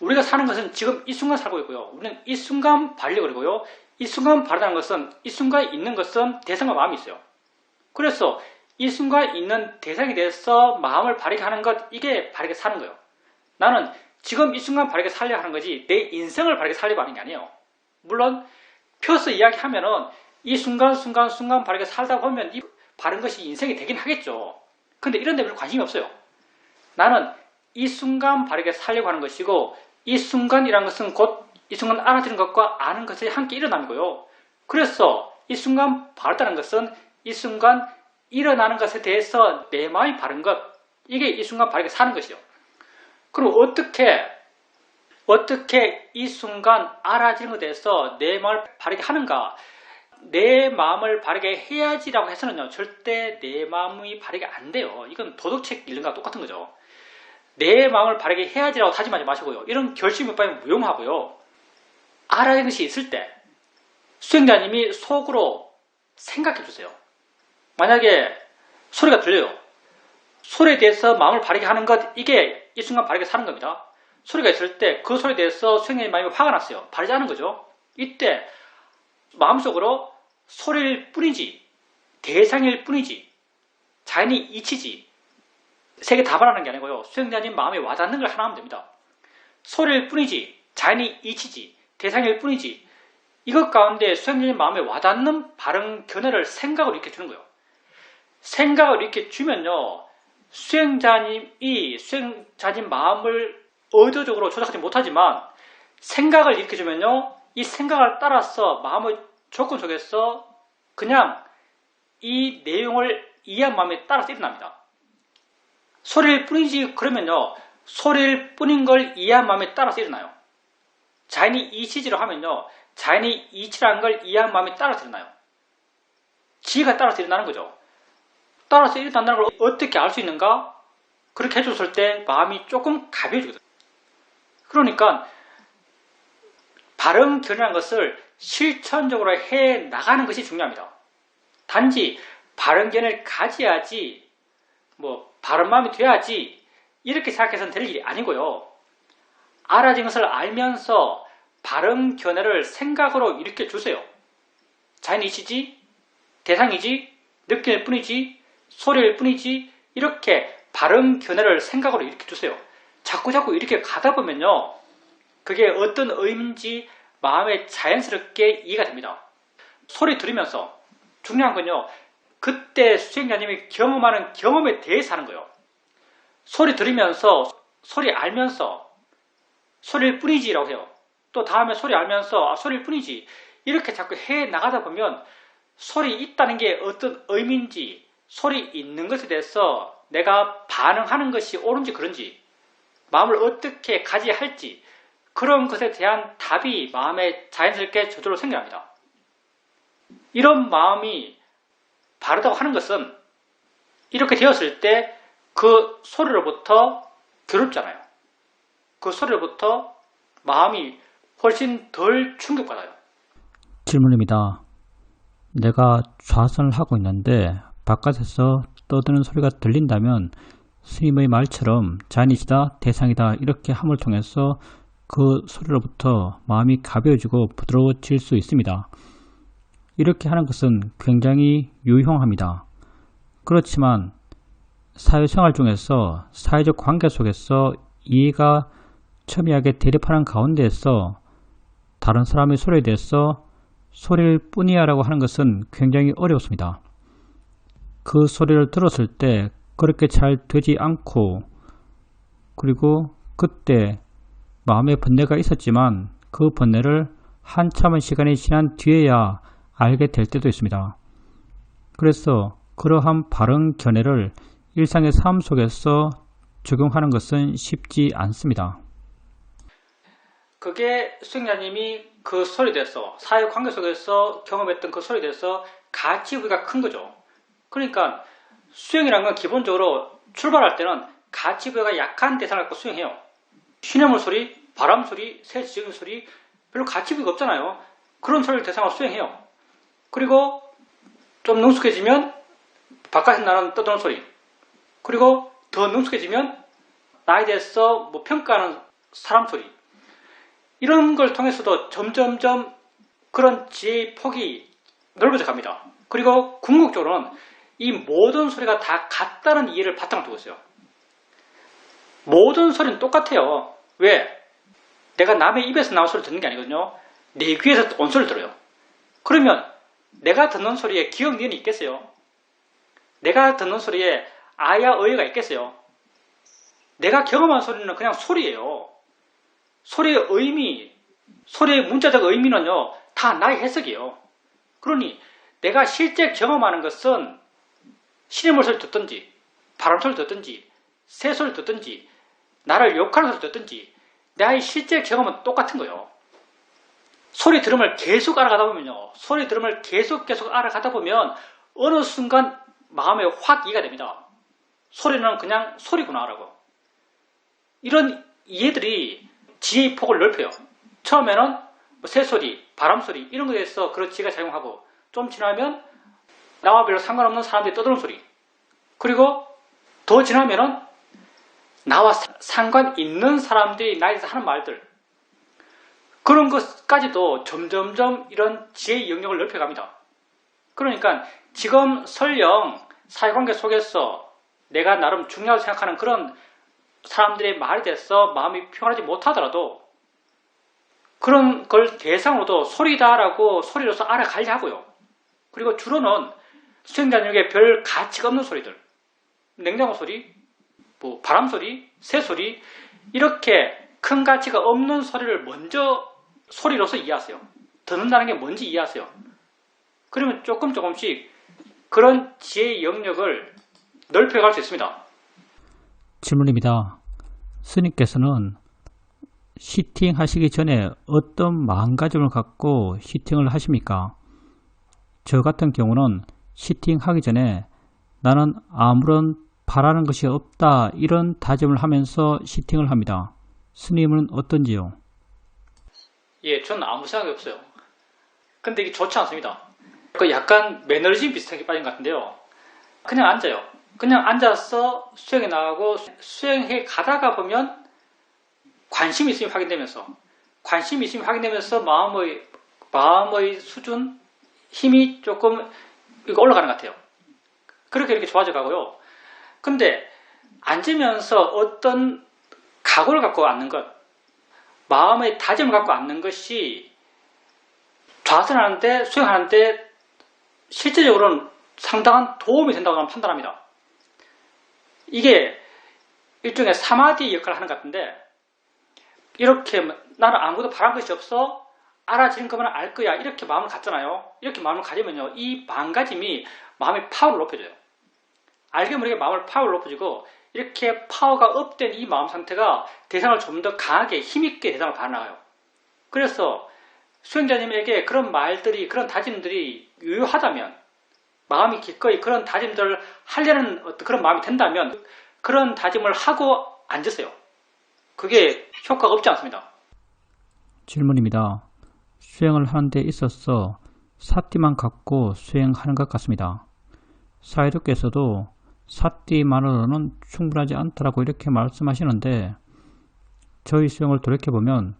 우리가 사는 것은 지금 이 순간 살고 있고요. 우리는 이 순간 바르려고 그러고요. 이 순간 바르다는 것은 이 순간에 있는 것은 대상과 마음이 있어요. 그래서 이 순간에 있는 대상에 대해서 마음을 바르게 하는 것, 이게 바르게 사는 거예요. 나는 지금 이 순간 바르게 살려고 하는 거지 내 인생을 바르게 살려고 하는 게 아니에요. 물론 펴서 이야기하면은 이 순간 바르게 살다 보면 이 바른 것이 인생이 되긴 하겠죠. 근데 이런 데 별로 관심이 없어요. 나는 이 순간 바르게 살려고 하는 것이고 이 순간이라는 것은 곧 이 순간 알아들은 것과 아는 것이 함께 일어나는 거예요. 그래서 이 순간 바르다는 것은 이 순간 일어나는 것에 대해서 내 마음이 바른 것, 이게 이 순간 바르게 사는 것이요. 그럼 어떻게 이 순간 알아지는 것에 대해서 내 마음을 바르게 하는가? 내 마음을 바르게 해야지라고 해서는요, 절대 내 마음이 바르게 안 돼요. 이건 도덕책 읽는 거랑 똑같은 거죠. 내 마음을 바르게 해야지라고 다짐하지 마시고요. 이런 결심 몇 번이면 무용하고요. 알아지는 것이 있을 때 수행자님이 속으로 생각해 주세요. 만약에 소리가 들려요. 소리에 대해서 마음을 바르게 하는 것, 이게 이 순간 바르게 사는 겁니다. 소리가 있을 때 그 소리에 대해서 수행자님 마음이 화가 났어요. 바르지 않은 거죠. 이때 마음속으로 소리일 뿐이지, 대상일 뿐이지, 자연히 이치지, 세 개 다 바라는 게 아니고요. 수행자님 마음에 와닿는 걸 하나 하면 됩니다. 소리일 뿐이지, 자연히 이치지, 대상일 뿐이지, 이것 가운데 수행자님 마음에 와닿는 바른 견해를 생각으로 이렇게 주는 거예요. 생각을 이렇게 주면요, 수행자님이 수행자님 마음을 의도적으로 조작하지 못하지만 생각을 이렇게 주면요, 이 생각을 따라서 마음의 조건 속에서 그냥 이 내용을 이해한 마음에 따라서 일어납니다. 소리일 뿐이지 그러면요, 소리일 뿐인 걸 이해한 마음에 따라서 일어나요. 자연히 이치지로 하면요, 자연히 이치라는 걸 이해한 마음에 따라서 일어나요. 지혜가 따라서 일어나는 거죠. 따라서 일어난다는 걸 어떻게 알 수 있는가? 그렇게 해줬을 때 마음이 조금 가벼워지거든요. 그러니까 바른 견해라는 것을 실천적으로 해 나가는 것이 중요합니다. 단지 바른 견해를 가져야지, 바른 마음이 돼야지 이렇게 생각해서는 될 일이 아니고요. 알아진 것을 알면서 바른 견해를 생각으로 일으켜 주세요. 자연이치지, 대상이지, 느낌일 뿐이지, 소리일 뿐이지, 이렇게 바른 견해를 생각으로 일으켜 주세요. 자꾸 이렇게 가다 보면요, 그게 어떤 의미인지 마음에 자연스럽게 이해가 됩니다. 소리 들으면서 중요한 건요, 그때 수행자님이 경험하는 경험에 대해서 하는 거예요. 소리 들으면서, 소리 알면서, 소리일 뿐이지라고 해요. 또 다음에 소리 알면서, 소리일 뿐이지, 이렇게 자꾸 해 나가다 보면 소리 있다는 게 어떤 의미인지, 소리 있는 것에 대해서 내가 반응하는 것이 옳은지 그런지, 마음을 어떻게 가져야 할지, 그런 것에 대한 답이 마음에 자연스럽게 저절로 생겨납니다. 이런 마음이 바르다고 하는 것은 이렇게 되었을 때 그 소리로부터 괴롭잖아요. 그 소리로부터 마음이 훨씬 덜 충격받아요. 질문입니다. 내가 좌선을 하고 있는데 바깥에서 떠드는 소리가 들린다면 스님의 말처럼 잔이시다, 대상이다 이렇게 함을 통해서 그 소리로부터 마음이 가벼워지고 부드러워질 수 있습니다. 이렇게 하는 것은 굉장히 유용합니다. 그렇지만 사회생활 중에서 사회적 관계 속에서 이해가 첨예하게 대립하는 가운데에서 다른 사람의 소리에 대해서 소리일 뿐이야 라고 하는 것은 굉장히 어렵습니다. 그 소리를 들었을 때 그렇게 잘 되지 않고 그리고 그때 마음의 번뇌가 있었지만 그 번뇌를 한참의 시간이 지난 뒤에야 알게 될 때도 있습니다. 그래서 그러한 바른 견해를 일상의 삶 속에서 적용하는 것은 쉽지 않습니다. 그게 수행자님이 그 소리에 대해서 사회관계 속에서 경험했던 그 소리에 대해서 가치부여가 큰 거죠. 그러니까 수행이라는 건 기본적으로 출발할 때는 가치부여가 약한 대상을 갖고 수행해요. 시냇물 소리, 바람 소리, 새 지르는 소리 별로 가치부여가 없잖아요. 그런 소리를 대상으로 수행해요. 그리고 좀 능숙해지면 바깥에 나는 떠드는 소리, 그리고 더 능숙해지면 나에 대해서 뭐 평가하는 사람 소리, 이런 걸 통해서도 점점점 그런 지혜의 폭이 넓어져 갑니다. 그리고 궁극적으로는 이 모든 소리가 다 같다는 이해를 바탕을 두고 있어요. 모든 소리는 똑같아요. 왜? 내가 남의 입에서 나온 소리 듣는 게 아니거든요. 내 귀에서 온 소리를 들어요. 그러면 내가 듣는 소리에 기억 니은이 있겠어요? 내가 듣는 소리에 아야 어이가 있겠어요? 내가 경험한 소리는 그냥 소리예요. 소리의 의미, 소리의 문자적 의미는요, 다 나의 해석이에요. 그러니 내가 실제 경험하는 것은 시냇물 소리 듣든지, 바람 소리 듣든지, 새 소리 듣든지, 나를 욕하는 소리 듣든지, 나의 실제 경험은 똑같은 거예요. 소리 들음을 계속 알아가다 보면요, 소리 들음을 계속 알아가다 보면 어느 순간 마음에 확 이해가 됩니다. 소리는 그냥 소리구나라고. 이런 이해들이 지혜의 폭을 넓혀요. 처음에는 새소리, 바람소리 이런 것에 대해서 그런 지혜가 작용하고 좀 지나면 나와 별로 상관없는 사람들이 떠드는 소리, 그리고 더 지나면은 나와 상관 있는 사람들이 나에 대해서 하는 말들, 그런 것까지도 점점점 이런 지혜의 영역을 넓혀갑니다. 그러니까 지금 설령 사회관계 속에서 내가 나름 중요하다고 생각하는 그런 사람들의 말에 대해서 마음이 평안하지 못하더라도 그런 걸 대상으로도 소리다라고 소리로서 알아가려 하고요. 그리고 주로는 수행자님에게 별 가치가 없는 소리들, 냉장고 소리, 뭐 바람 소리, 새 소리, 이렇게 큰 가치가 없는 소리를 먼저 소리로서 이해하세요. 듣는다는 게 뭔지 이해하세요. 그러면 조금씩 그런 지혜의 영역을 넓혀갈 수 있습니다. 질문입니다. 스님께서는 시팅 하시기 전에 어떤 마음가짐을 갖고 시팅을 하십니까? 저 같은 경우는 시팅 하기 전에 나는 아무런 바라는 것이 없다 이런 다짐을 하면서 시팅을 합니다. 스님은 어떤지요? 예, 저는 아무 생각이 없어요. 근데 이게 좋지 않습니다. 약간 매너리즘 비슷하게 빠진 것 같은데요. 그냥 앉아요. 그냥 앉아서 수행해 나가고 수행해 가다가 보면 관심이 있으면 확인되면서 마음의 수준, 힘이 조금 올라가는 것 같아요. 그렇게 이렇게 좋아져 가고요. 근데 앉으면서 어떤 각오를 갖고 앉는 것, 마음의 다짐을 갖고 앉는 것이 좌선하는데, 수행하는데 실제적으로는 상당한 도움이 된다고 판단합니다. 이게 일종의 사마디 역할을 하는 것 같은데, 이렇게 나는 아무것도 바란 것이 없어, 알아지는 것만 알 거야, 이렇게 마음을 갖잖아요. 이렇게 마음을 가지면요, 이 마음가짐이 마음의 파워를 높여줘요. 알게 모르게 마음을 파워를 높여주고, 이렇게 파워가 업된 이 마음 상태가 대상을 좀 더 강하게 힘있게 대상을 바라나가요. 그래서 수행자님에게 그런 말들이, 그런 다짐들이 유효하다면, 마음이 기꺼이 그런 다짐들을 하려는 어떤 그런 마음이 든다면 그런 다짐을 하고 앉으세요. 그게 효과가 없지 않습니다. 질문입니다. 수행을 하는 데 있어서 사띠만 갖고 수행하는 것 같습니다. 사이독께서도 사띠만으로는 충분하지 않다라고 이렇게 말씀하시는데 저희 수행을 돌이켜보면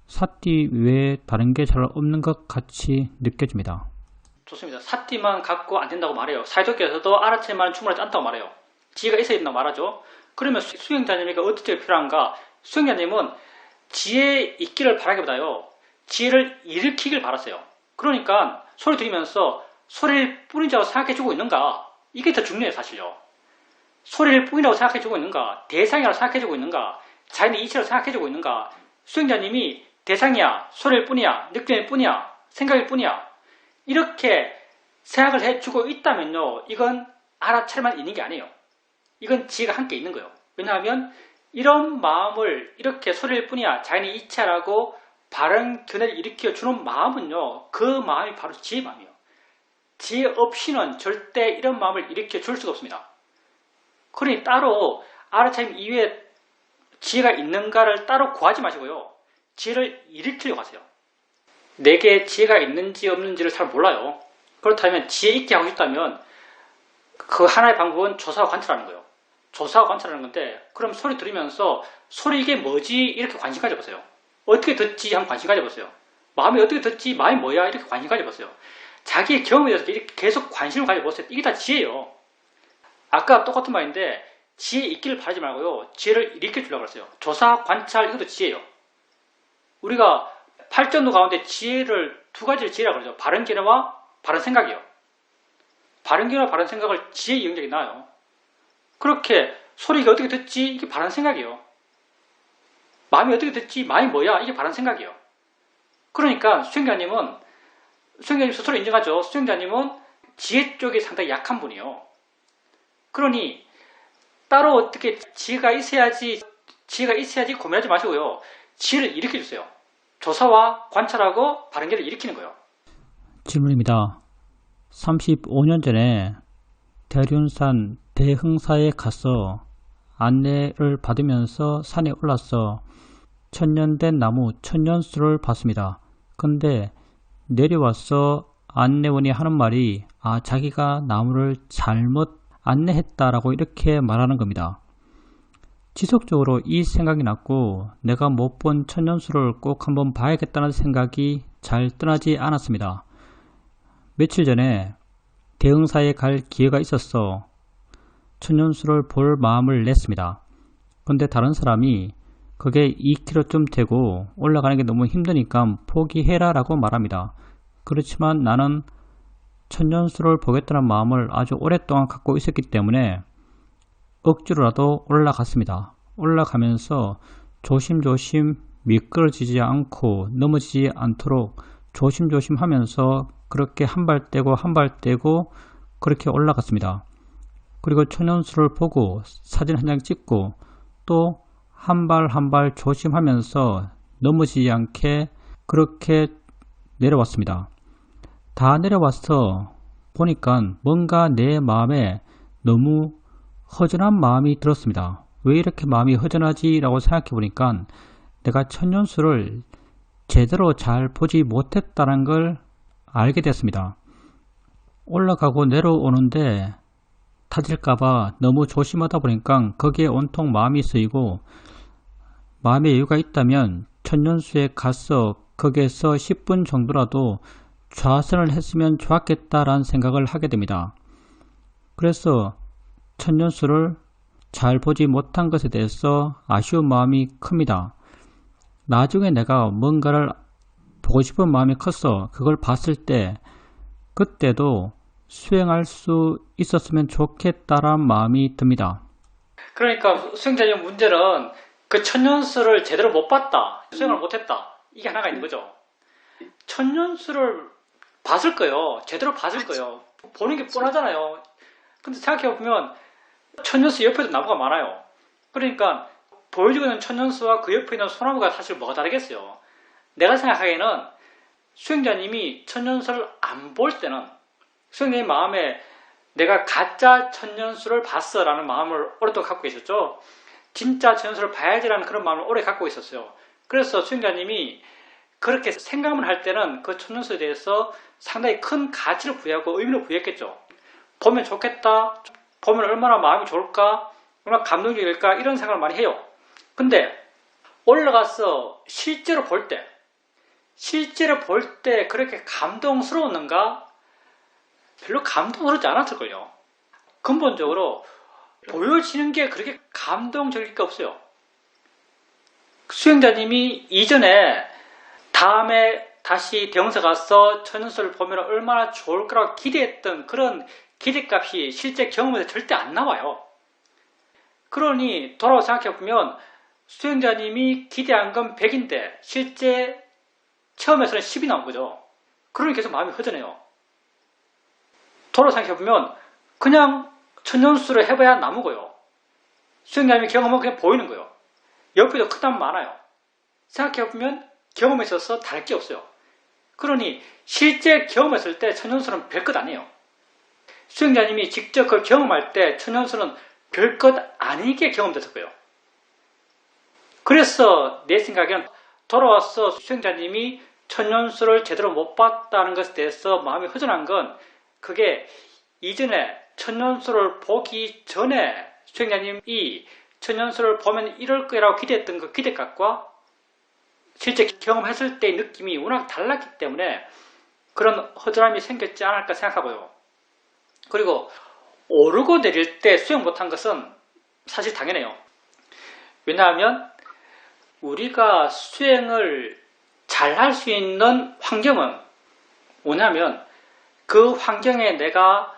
사띠 외에 다른 게 잘 없는 것 같이 느껴집니다. 좋습니다. 사띠만 갖고 안 된다고 말해요. 사이독께서도 알아채만 충분하지 않다고 말해요. 지혜가 있어야 된다고 말하죠. 그러면 수행자님에게 어떤 지혜가 필요한가? 수행자님은 지혜 있기를 바라기보다요, 지혜를 일으키길 바랐어요. 그러니까 소리 들으면서 소리를 뿐이라고 생각해주고 있는가? 이게 더 중요해요, 사실요. 소리를 뿐이라고 생각해주고 있는가? 대상이라고 생각해주고 있는가? 자연의 이치라고 생각해주고 있는가? 수행자님이 대상이야, 소리일 뿐이야, 느낌일 뿐이야, 생각일 뿐이야, 이렇게 생각을 해주고 있다면요, 이건 알아차릴만 있는 게 아니에요. 이건 지혜가 함께 있는 거예요. 왜냐하면 이런 마음을 이렇게 소리일 뿐이야, 자연의 이치라고 바른 견해를 일으켜주는 마음은요, 그 마음이 바로 지혜의 마음이에요. 지혜 없이는 절대 이런 마음을 일으켜줄 수가 없습니다. 그러니 따로 알아차림 이외에 지혜가 있는가를 따로 구하지 마시고요, 지혜를 일으키려고 하세요. 내게 지혜가 있는지 없는지를 잘 몰라요. 그렇다면 지혜 있게 하고 싶다면 그 하나의 방법은 조사와 관찰하는 거예요. 조사와 관찰하는 건데, 그럼 소리 들으면서 소리 이게 뭐지? 이렇게 관심 가져보세요. 어떻게 듣지? 한번 관심 가져보세요. 마음이 어떻게 듣지? 마음이 뭐야? 이렇게 관심 가져보세요. 자기의 경험에 대해서 이렇게 계속 관심을 가져보세요. 이게 다 지혜예요. 아까 똑같은 말인데 지혜 있기를 바라지 말고요, 지혜를 일으켜주려고 했어요. 조사, 관찰, 이것도 지혜예요. 우리가 8전도 가운데 지혜를 두 가지를 지혜라고 그러죠. 바른 견해와 바른 생각이요. 바른 견해와 바른 생각을 지혜의 영역이 나요. 그렇게 소리가 어떻게 듣지? 이게 바른 생각이에요. 마음이 어떻게 듣지? 마음이 뭐야? 이게 바른 생각이에요. 그러니까 수행자님 스스로 인정하죠. 수행자님은 지혜 쪽에 상당히 약한 분이에요. 그러니 따로 어떻게 지혜가 있어야지 고민하지 마시고요, 지혜를 일으켜주세요. 조사와 관찰하고 바른 견해를 일으키는 거예요. 질문입니다. 35년 전에 대륜산 대흥사에 가서 안내를 받으면서 산에 올라서 천년된 나무 천년수를 봤습니다. 근데 내려와서 안내원이 하는 말이 자기가 나무를 잘못 안내했다라고 이렇게 말하는 겁니다. 지속적으로 이 생각이 났고 내가 못 본 천년수를 꼭 한번 봐야겠다는 생각이 잘 떠나지 않았습니다. 며칠 전에 대흥사에 갈 기회가 있어서 천년수를 볼 마음을 냈습니다. 근데 다른 사람이 그게 2km쯤 되고 올라가는 게 너무 힘드니까 포기해라 라고 말합니다. 그렇지만 나는 천년수를 보겠다는 마음을 아주 오랫동안 갖고 있었기 때문에 억지로라도 올라갔습니다. 올라가면서 조심조심 미끄러지지 않고 넘어지지 않도록 조심조심 하면서 그렇게 한 발 떼고 한 발 떼고 그렇게 올라갔습니다. 그리고 천연수를 보고 사진 한 장 찍고 또 한 발 한 발 조심하면서 넘어지지 않게 그렇게 내려왔습니다. 다 내려와서 보니까 뭔가 내 마음에 너무 허전한 마음이 들었습니다. 왜 이렇게 마음이 허전하지? 라고 생각해 보니까 내가 천년수를 제대로 잘 보지 못했다는 걸 알게 됐습니다. 올라가고 내려오는데 타질까봐 너무 조심하다 보니까 거기에 온통 마음이 쓰이고, 마음의 여유가 있다면 천년수에 가서 거기에서 10분 정도라도 좌선을 했으면 좋았겠다라는 생각을 하게 됩니다. 그래서 천년수를 잘 보지 못한 것에 대해서 아쉬운 마음이 큽니다. 나중에 내가 뭔가를 보고 싶은 마음이 커서 그걸 봤을 때 그때도 수행할 수 있었으면 좋겠다라는 마음이 듭니다. 그러니까 수행자님 문제는 그 천년수를 제대로 못 봤다, 수행을 못했다, 이게 하나가 있는 거죠. 천년수를 봤을 거예요. 제대로 봤을 거예요. 보는 게 뻔하잖아요. 근데 생각해보면 천년수 옆에도 나무가 많아요. 그러니까 보여지고 있는 천년수와 그 옆에 있는 소나무가 사실 뭐가 다르겠어요. 내가 생각하기에는 수행자님이 천년수를 안 볼 때는 수행자님 마음에 내가 가짜 천년수를 봤어 라는 마음을 오랫동안 갖고 계셨죠. 진짜 천년수를 봐야지라는 그런 마음을 오래 갖고 있었어요. 그래서 수행자님이 그렇게 생각만 할 때는 그 천연수에 대해서 상당히 큰 가치를 부여하고 의미를 부여했겠죠. 보면 좋겠다, 보면 얼마나 마음이 좋을까, 얼마나 감동적일까 이런 생각을 많이 해요. 근데 올라가서 실제로 볼 때 그렇게 감동스러웠는가? 별로 감동스럽지 않았을걸요. 근본적으로 보여지는 게 그렇게 감동적일 게 없어요. 수행자님이 이전에 다음에 다시 대형사 가서 천연수를 보면 얼마나 좋을 거라고 기대했던 그런 기대값이 실제 경험에서 절대 안 나와요. 그러니 돌아와 생각해보면 수행자님이 기대한 건 100인데 실제 처음에서는 10이 나온 거죠. 그러니 계속 마음이 허전해요. 돌아와 생각해보면 그냥 천연수를 해봐야 나무고요. 수행자님의 경험은 그냥 보이는 거예요. 옆에도 큰 나무 많아요. 생각해보면 경험에 있어서 다를 게 없어요. 그러니 실제 경험했을 때 천연수는 별것 아니에요. 수행자님이 직접 그걸 경험할 때 천연수는 별것 아니게 경험됐을 거예요. 그래서 내 생각에는 돌아와서 수행자님이 천연수를 제대로 못 봤다는 것에 대해서 마음이 허전한 건 그게 이전에 천연수를 보기 전에 수행자님이 천연수를 보면 이럴 거라고 기대했던 그 기대값과 실제 경험했을 때의 느낌이 워낙 달랐기 때문에 그런 허전함이 생겼지 않을까 생각하고요. 그리고 오르고 내릴 때 수행 못한 것은 사실 당연해요. 왜냐하면 우리가 수행을 잘 할 수 있는 환경은 뭐냐면 그 환경에 내가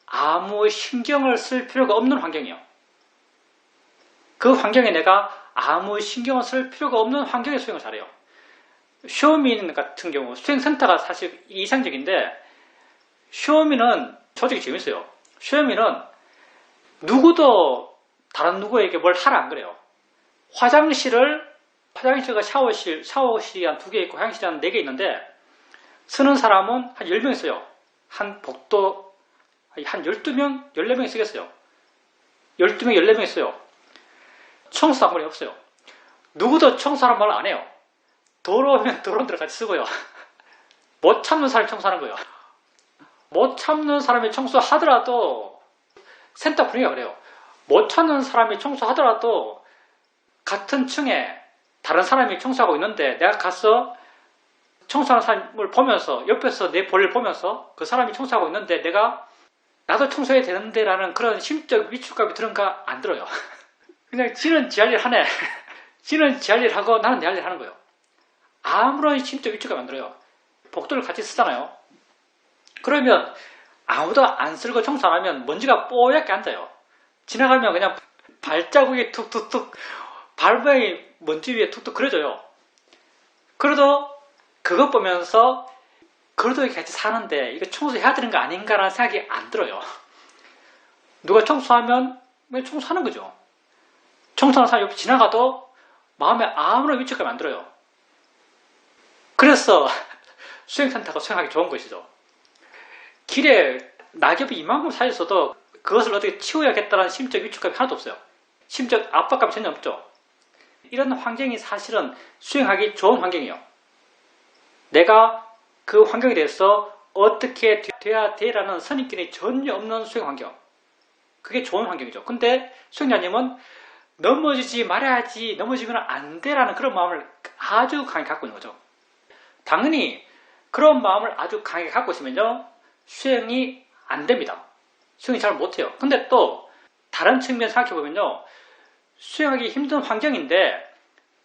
아무 신경을 쓸 필요가 없는 환경이에요. 그 환경에 내가 아무 신경을 쓸 필요가 없는 환경에 수행을 잘해요. 쇼미는 같은 경우 수행센터가 사실 이상적인데 쇼미는 솔직히 재밌어요. 쇼미는 누구도 다른 누구에게 뭘 하라 안 그래요. 화장실과 샤워실이 한 2개 있고 화장실이 한 4개 있는데 쓰는 사람은 한 10명 있어요. 한 복도 한 12명, 14명이 쓰겠어요. 12명, 14명 있어요. 청소 한 번이 없어요. 누구도 청소하는 말 안 해요. 더러우면 더러운 데로 같이 쓰고요. 못 참는 사람이 청소하는 거예요. 못 참는 사람이 청소하더라도 센터 분위기가 그래요. 못 참는 사람이 청소하더라도 같은 층에 다른 사람이 청소하고 있는데 내가 가서 청소하는 사람을 보면서 옆에서 내 볼일 보면서 그 사람이 청소하고 있는데 나도 청소해야 되는데 라는 그런 심적 위축감이 드는가 안 들어요. 그냥 지는 지 할 일 하네. 지는 지 할 일 하고 나는 내 할 일 하는 거예요. 아무런 심적 위축감 안 들어요. 복도를 같이 쓰잖아요. 그러면 아무도 안 쓸고 청소 안 하면 먼지가 뽀얗게 앉아요. 지나가면 그냥 발자국이 툭툭툭 발모양이 먼지 위에 툭툭 그려져요. 그래도 그것 보면서 그래도 같이 사는데 이거 청소해야 되는 거 아닌가라는 생각이 안 들어요. 누가 청소하면 왜 청소하는 거죠. 청소하는 사람이 옆에 지나가도 마음에 아무런 위축감이 안 들어요. 그래서 수행센터가 수행하기 좋은 것이죠. 길에 낙엽이 이만큼 쌓였어도 그것을 어떻게 치워야겠다는 심적 위축감이 하나도 없어요. 심적 압박감이 전혀 없죠. 이런 환경이 사실은 수행하기 좋은 환경이에요. 내가 그 환경에 대해서 어떻게 돼야 돼라는 선입견이 전혀 없는 수행 환경. 그게 좋은 환경이죠. 근데 수행자님은 넘어지지 말아야지, 넘어지면 안 돼라는 그런 마음을 아주 강하게 갖고 있는 거죠. 당연히 그런 마음을 아주 강하게 갖고 있으면요, 수행이 안 됩니다. 수행이 잘 못해요. 근데 또 다른 측면 생각해보면요, 수행하기 힘든 환경인데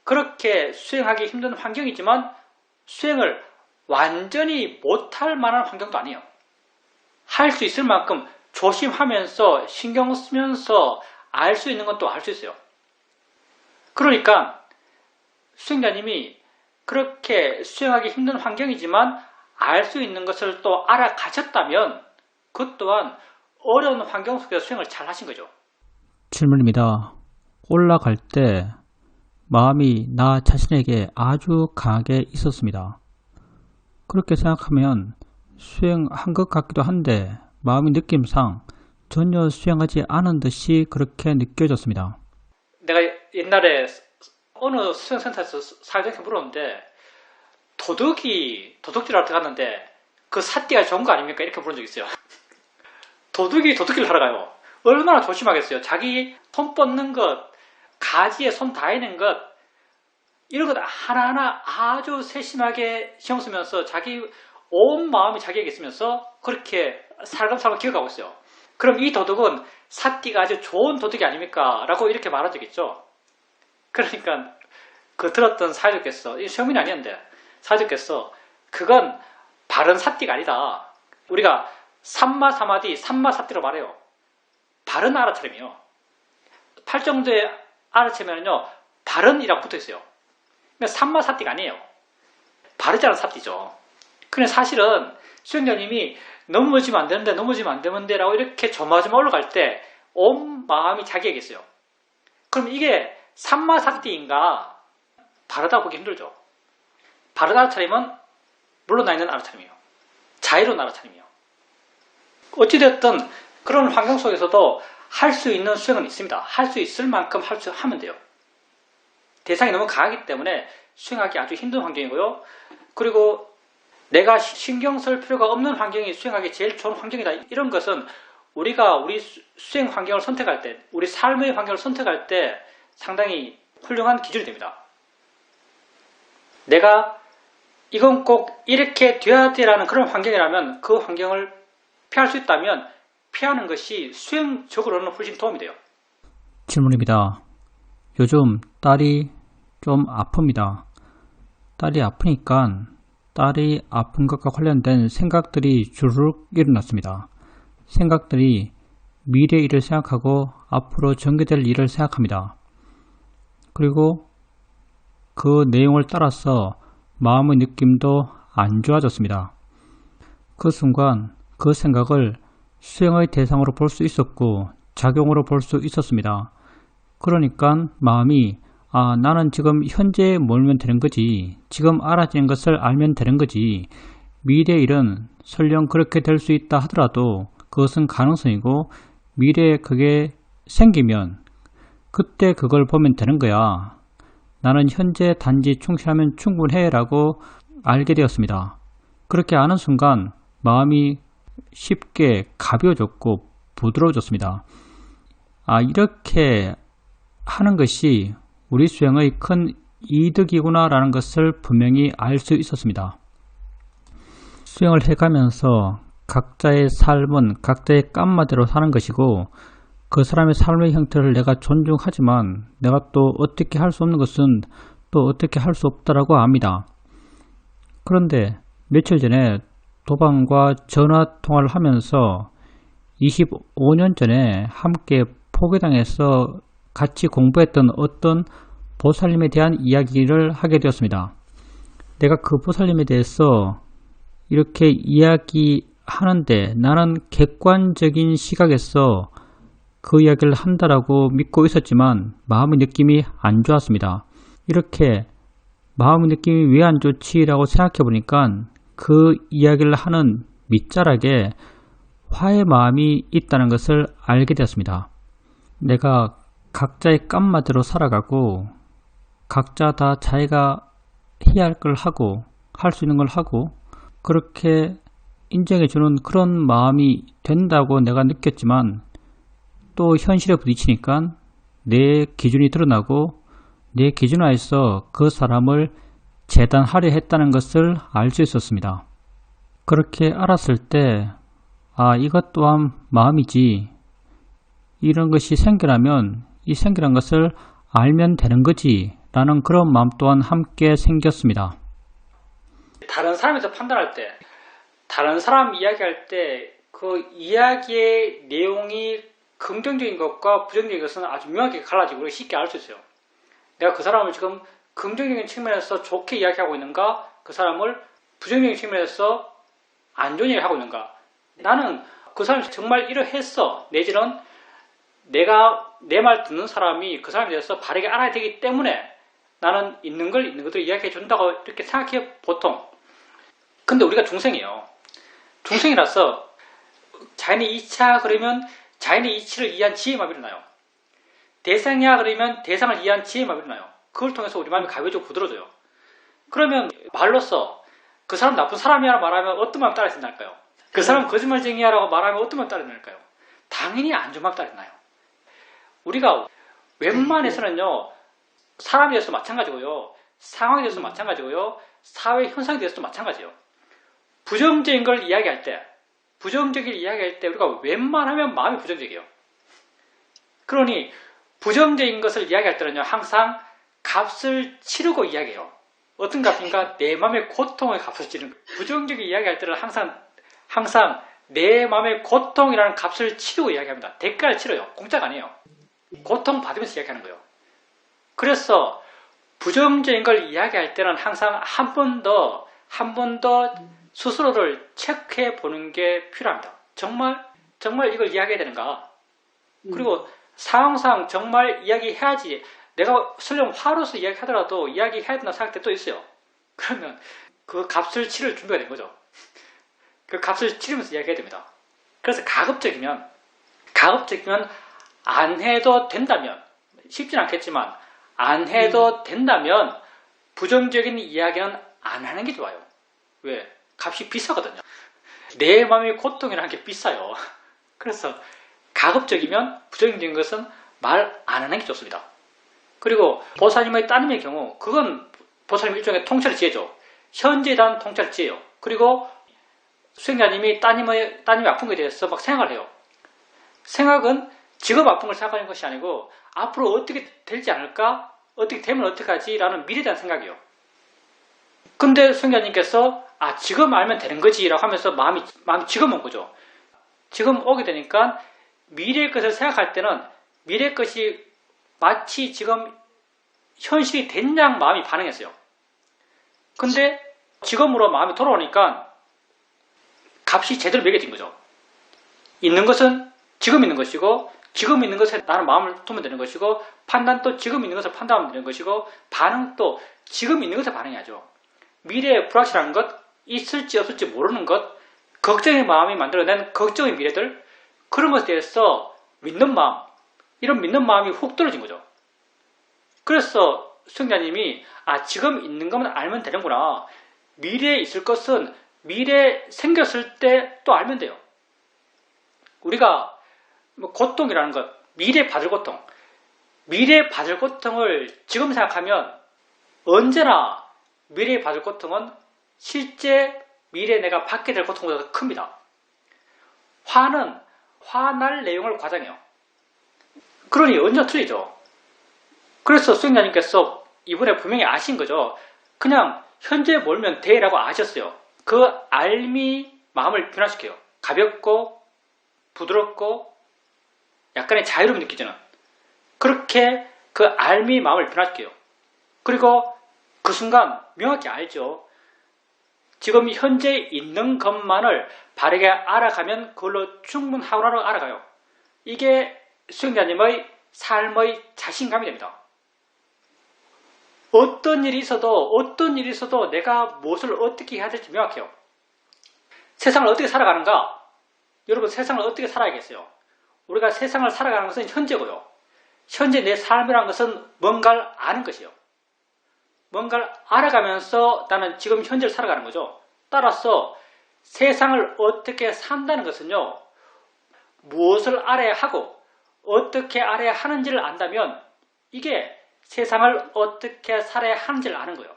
그렇게 수행하기 힘든 환경이지만 수행을 완전히 못할 만한 환경도 아니에요. 할 수 있을 만큼 조심하면서 신경 쓰면서 알 수 있는 건 또 알 수 있어요. 그러니까 수행자님이 그렇게 수행하기 힘든 환경이지만 알 수 있는 것을 또 알아가셨다면 그것 또한 어려운 환경 속에서 수행을 잘 하신 거죠. 질문입니다. 올라갈 때 마음이 나 자신에게 아주 강하게 있었습니다. 그렇게 생각하면 수행한 것 같기도 한데 마음의 느낌상 전혀 수행하지 않은 듯이 그렇게 느껴졌습니다. 내가 옛날에 어느 수행센터에서 사회자한테 물었는데 도둑질하러 들어갔는데 그 사띠가 좋은 거 아닙니까? 이렇게 부른 적 있어요. 도둑질을 하러 가요. 얼마나 조심하겠어요. 자기 손 뻗는 것, 가지에 손 닿이는 것, 이런 것 하나하나 아주 세심하게 신경 쓰면서 자기 온 마음이 자기에게 있으면서 그렇게 살금살금 기어가고 있어요. 그럼 이 도둑은 사띠가 아주 좋은 도둑이 아닙니까? 라고 이렇게 말한 적 있죠. 그러니까 그 들었던 사회자께서, 이 시어민이 아니었는데 사회자께서 그건 바른 사띠가 아니다. 우리가 삼마사마디, 삼마사띠로 말해요. 바른 알아차림이요. 팔정도의 알아차림에는요, 바른이라고 붙어 있어요. 그러니까 삼마사띠가 아니에요. 바르지 않은 사띠죠. 근데 사실은 수행자님이 넘어지면 안 되는데, 넘어지면 안 되는데 라고 이렇게 조마조마 올라갈 때 온 마음이 자기에게 있어요. 그럼 이게 삼마사띠인가? 바르다고 보기 힘들죠. 바른 알아차림은 물러나 있는 알아차림이에요. 자유로운 알아차림이에요. 어찌됐든 그런 환경 속에서도 할 수 있는 수행은 있습니다. 할 수 있을 만큼 하면 돼요. 대상이 너무 강하기 때문에 수행하기 아주 힘든 환경이고요. 그리고 내가 신경 쓸 필요가 없는 환경이 수행하기 제일 좋은 환경이다. 이런 것은 우리가 우리 수행 환경을 선택할 때, 우리 삶의 환경을 선택할 때 상당히 훌륭한 기준이 됩니다. 내가 이건 꼭 이렇게 돼야 되라는 그런 환경이라면 그 환경을 피할 수 있다면 피하는 것이 수행적으로는 훨씬 도움이 돼요. 질문입니다. 요즘 딸이 좀 아픕니다. 딸이 아프니까 딸이 아픈 것과 관련된 생각들이 주르륵 일어났습니다. 생각들이 미래 일을 생각하고 앞으로 전개될 일을 생각합니다. 그리고 그 내용을 따라서 마음의 느낌도 안 좋아졌습니다. 그 순간 그 생각을 수행의 대상으로 볼 수 있었고 작용으로 볼 수 있었습니다. 그러니까 마음이 나는 지금 현재에 몰면 되는 거지. 지금 알아지는 것을 알면 되는 거지. 미래 일은 설령 그렇게 될 수 있다 하더라도 그것은 가능성이고 미래에 그게 생기면 그때 그걸 보면 되는 거야. 나는 현재 단지 충실하면 충분해 라고 알게 되었습니다. 그렇게 아는 순간 마음이 쉽게 가벼워졌고 부드러워졌습니다. 이렇게 하는 것이 우리 수행의 큰 이득이구나 라는 것을 분명히 알 수 있었습니다. 수행을 해가면서 각자의 삶은 각자의 깜마대로 사는 것이고 그 사람의 삶의 형태를 내가 존중하지만 내가 또 어떻게 할 수 없는 것은 또 어떻게 할 수 없다라고 압니다. 그런데 며칠 전에 도방과 전화통화를 하면서 25년 전에 함께 포교당에서 같이 공부했던 어떤 보살님에 대한 이야기를 하게 되었습니다. 내가 그 보살님에 대해서 이렇게 이야기하는데 나는 객관적인 시각에서 그 이야기를 한다라고 믿고 있었지만 마음의 느낌이 안 좋았습니다. 이렇게 마음의 느낌이 왜 안 좋지라고 생각해 보니까 그 이야기를 하는 밑자락에 화의 마음이 있다는 것을 알게 되었습니다. 내가 각자의 깜마대로 살아가고 각자 다 자기가 해야 할 걸 하고 할 수 있는 걸 하고 그렇게 인정해주는 그런 마음이 된다고 내가 느꼈지만 또 현실에 부딪히니까 내 기준이 드러나고 내 기준하에서 그 사람을 재단하려 했다는 것을 알 수 있었습니다. 그렇게 알았을 때 이것 또한 마음이지. 이런 것이 생겨나면 이 생겨난 것을 알면 되는 거지 라는 그런 마음 또한 함께 생겼습니다. 다른 사람에서 판단할 때, 다른 사람 이야기할 때 그 이야기의 내용이 긍정적인 것과 부정적인 것은 아주 명확하게 갈라지고 우리가 쉽게 알 수 있어요. 내가 그 사람을 지금 긍정적인 측면에서 좋게 이야기하고 있는가, 그 사람을 부정적인 측면에서 안 좋은 이야기를 하고 있는가. 나는 그 사람이 정말 이러했어. 내지는 내가 내 말 듣는 사람이 그 사람에 대해서 바르게 알아야 되기 때문에 나는 있는 걸 있는 것대로 이야기해 준다고 이렇게 생각해요, 보통. 근데 우리가 중생이에요. 중생이라서 자연의 이치야 그러면 자연의 이치를 이해한 지혜만 일어나요. 대상이야 그러면 대상을 이해한 지혜만 일어나요. 그걸 통해서 우리 마음이 가벼워지고 부드러워져요. 그러면 말로써 그 사람 나쁜 사람이라고 말하면 어떤 마음 따라야 된다까요? 그 사람 거짓말쟁이야라고 말하면 어떤 마음 따라야 될까요? 당연히 안 좋은 마음 따라야 되나요? 우리가 웬만해서는요, 사람에 대해서 마찬가지고요, 상황에 대해서 마찬가지고요, 사회 현상에 대해서도 마찬가지예요. 부정적인 걸 이야기할 때, 부정적인 이야기할 때 우리가 웬만하면 마음이 부정적이에요. 그러니 부정적인 것을 이야기할 때는요, 항상 값을 치르고 이야기해요. 어떤 값인가? 내 마음의 고통의 값을 치르는 거예요. 부정적인 이야기할 때는 항상 내 마음의 고통이라는 값을 치르고 이야기합니다. 대가를 치러요. 공짜가 아니에요. 고통 받으면서 이야기하는 거예요. 그래서 부정적인 걸 이야기할 때는 항상 한 번 더 스스로를 체크해 보는 게 필요합니다. 정말 이걸 이야기해야 되는가? 그리고 상황상 정말 이야기해야지. 내가 설령 화로서 이야기하더라도 이야기해야 된다 생각할 때 또 있어요. 그러면 그 값을 치를 준비가 된 거죠. 그 값을 치르면서 이야기해야 됩니다. 그래서 가급적이면 안 해도 된다면, 쉽진 않겠지만 안 해도 된다면 부정적인 이야기는 안 하는 게 좋아요. 왜? 값이 비싸거든요. 내 마음의 고통이라는 게 비싸요. 그래서 가급적이면 부정적인 것은 말 안 하는 게 좋습니다. 그리고 보살님의 따님의 경우, 그건 보살님 일종의 통찰의 지혜죠. 현재에 대한 통찰의 지혜요. 그리고 수행자님이 따님이 아픈 것에 대해서 막 생각을 해요. 생각은 지금 아픈 걸 생각하는 것이 아니고 앞으로 어떻게 될지 않을까? 어떻게 되면 어떡하지? 라는 미래에 대한 생각이에요. 근데 수행자님께서 지금 알면 되는 거지 라고 하면서 마음이 지금 온 거죠. 지금 오게 되니까 미래의 것을 생각할 때는 미래의 것이 마치 지금 현실이 된 양 마음이 반응했어요. 근데 지금으로 마음이 돌아오니까 값이 제대로 매겨진 거죠. 있는 것은 지금 있는 것이고, 지금 있는 것에 나는 마음을 두면 되는 것이고, 판단도 지금 있는 것을 판단하면 되는 것이고, 반응도 지금 있는 것에 반응해야죠. 미래에 불확실한 것, 있을지 없을지 모르는 것, 걱정의 마음이 만들어낸 걱정의 미래들, 그런 것에 대해서 믿는 마음, 이런 믿는 마음이 훅 떨어진 거죠. 그래서 수행자님이 지금 있는 것만 알면 되는구나. 미래에 있을 것은 미래에 생겼을 때 또 알면 돼요. 우리가 고통이라는 것, 미래에 받을 고통을 지금 생각하면 언제나 미래에 받을 고통은 실제 미래에 내가 받게 될 고통보다 더 큽니다. 화는 화날 내용을 과장해요. 그러니 언제나 틀리죠. 그래서 수행자님께서 이번에 분명히 아신 거죠. 그냥 현재에 몰면 돼라고 아셨어요. 그 알미 마음을 변화시켜요. 가볍고 부드럽고 약간의 자유로움 느끼지는. 그렇게 그 알미 마음을 변화시켜요. 그리고 그 순간 명확히 알죠. 지금 현재 있는 것만을 바르게 알아가면 그걸로 충분하구나로 알아가요. 이게 수행자님의 삶의 자신감이 됩니다. 어떤 일이 있어도 내가 무엇을 어떻게 해야 될지 명확해요. 세상을 어떻게 살아가는가? 여러분, 세상을 어떻게 살아야겠어요? 우리가 세상을 살아가는 것은 현재고요. 현재 내 삶이라는 것은 뭔가를 아는 것이에요. 뭔가를 알아가면서 나는 지금 현재를 살아가는 거죠. 따라서 세상을 어떻게 산다는 것은요, 무엇을 알아야 하고 어떻게 알아야 하는지를 안다면 이게 세상을 어떻게 살아야 하는지를 아는 거예요.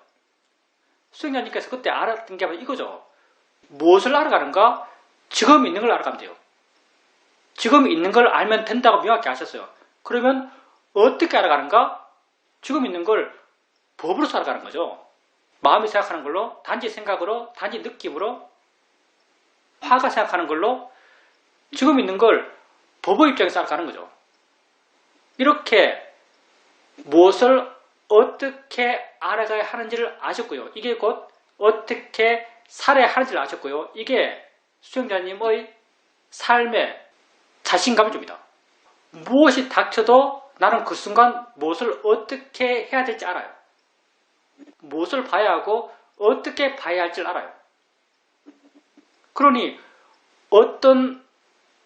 수행자님께서 그때 알았던 게 바로 이거죠. 무엇을 알아가는가? 지금 있는 걸 알아가면 돼요. 지금 있는 걸 알면 된다고 명확히 아셨어요. 그러면 어떻게 알아가는가? 지금 있는 걸 법으로서 알아가는 거죠. 마음이 생각하는 걸로, 단지 생각으로, 단지 느낌으로, 화가 생각하는 걸로 지금 있는 걸 법의 입장에서 알아가는 거죠. 이렇게 무엇을 어떻게 알아가야 하는지를 아셨고요. 이게 곧 어떻게 살아야 하는지를 아셨고요. 이게 수행자님의 삶의 자신감을 줍니다. 무엇이 닥쳐도 나는 그 순간 무엇을 어떻게 해야 될지 알아요. 무엇을 봐야 하고 어떻게 봐야 할지를 알아요. 그러니 어떤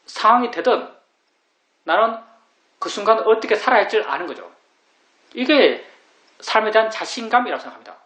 상황이 되든 나는 그 순간 어떻게 살아야 할지를 아는 거죠. 이게 삶에 대한 자신감이라고 생각합니다.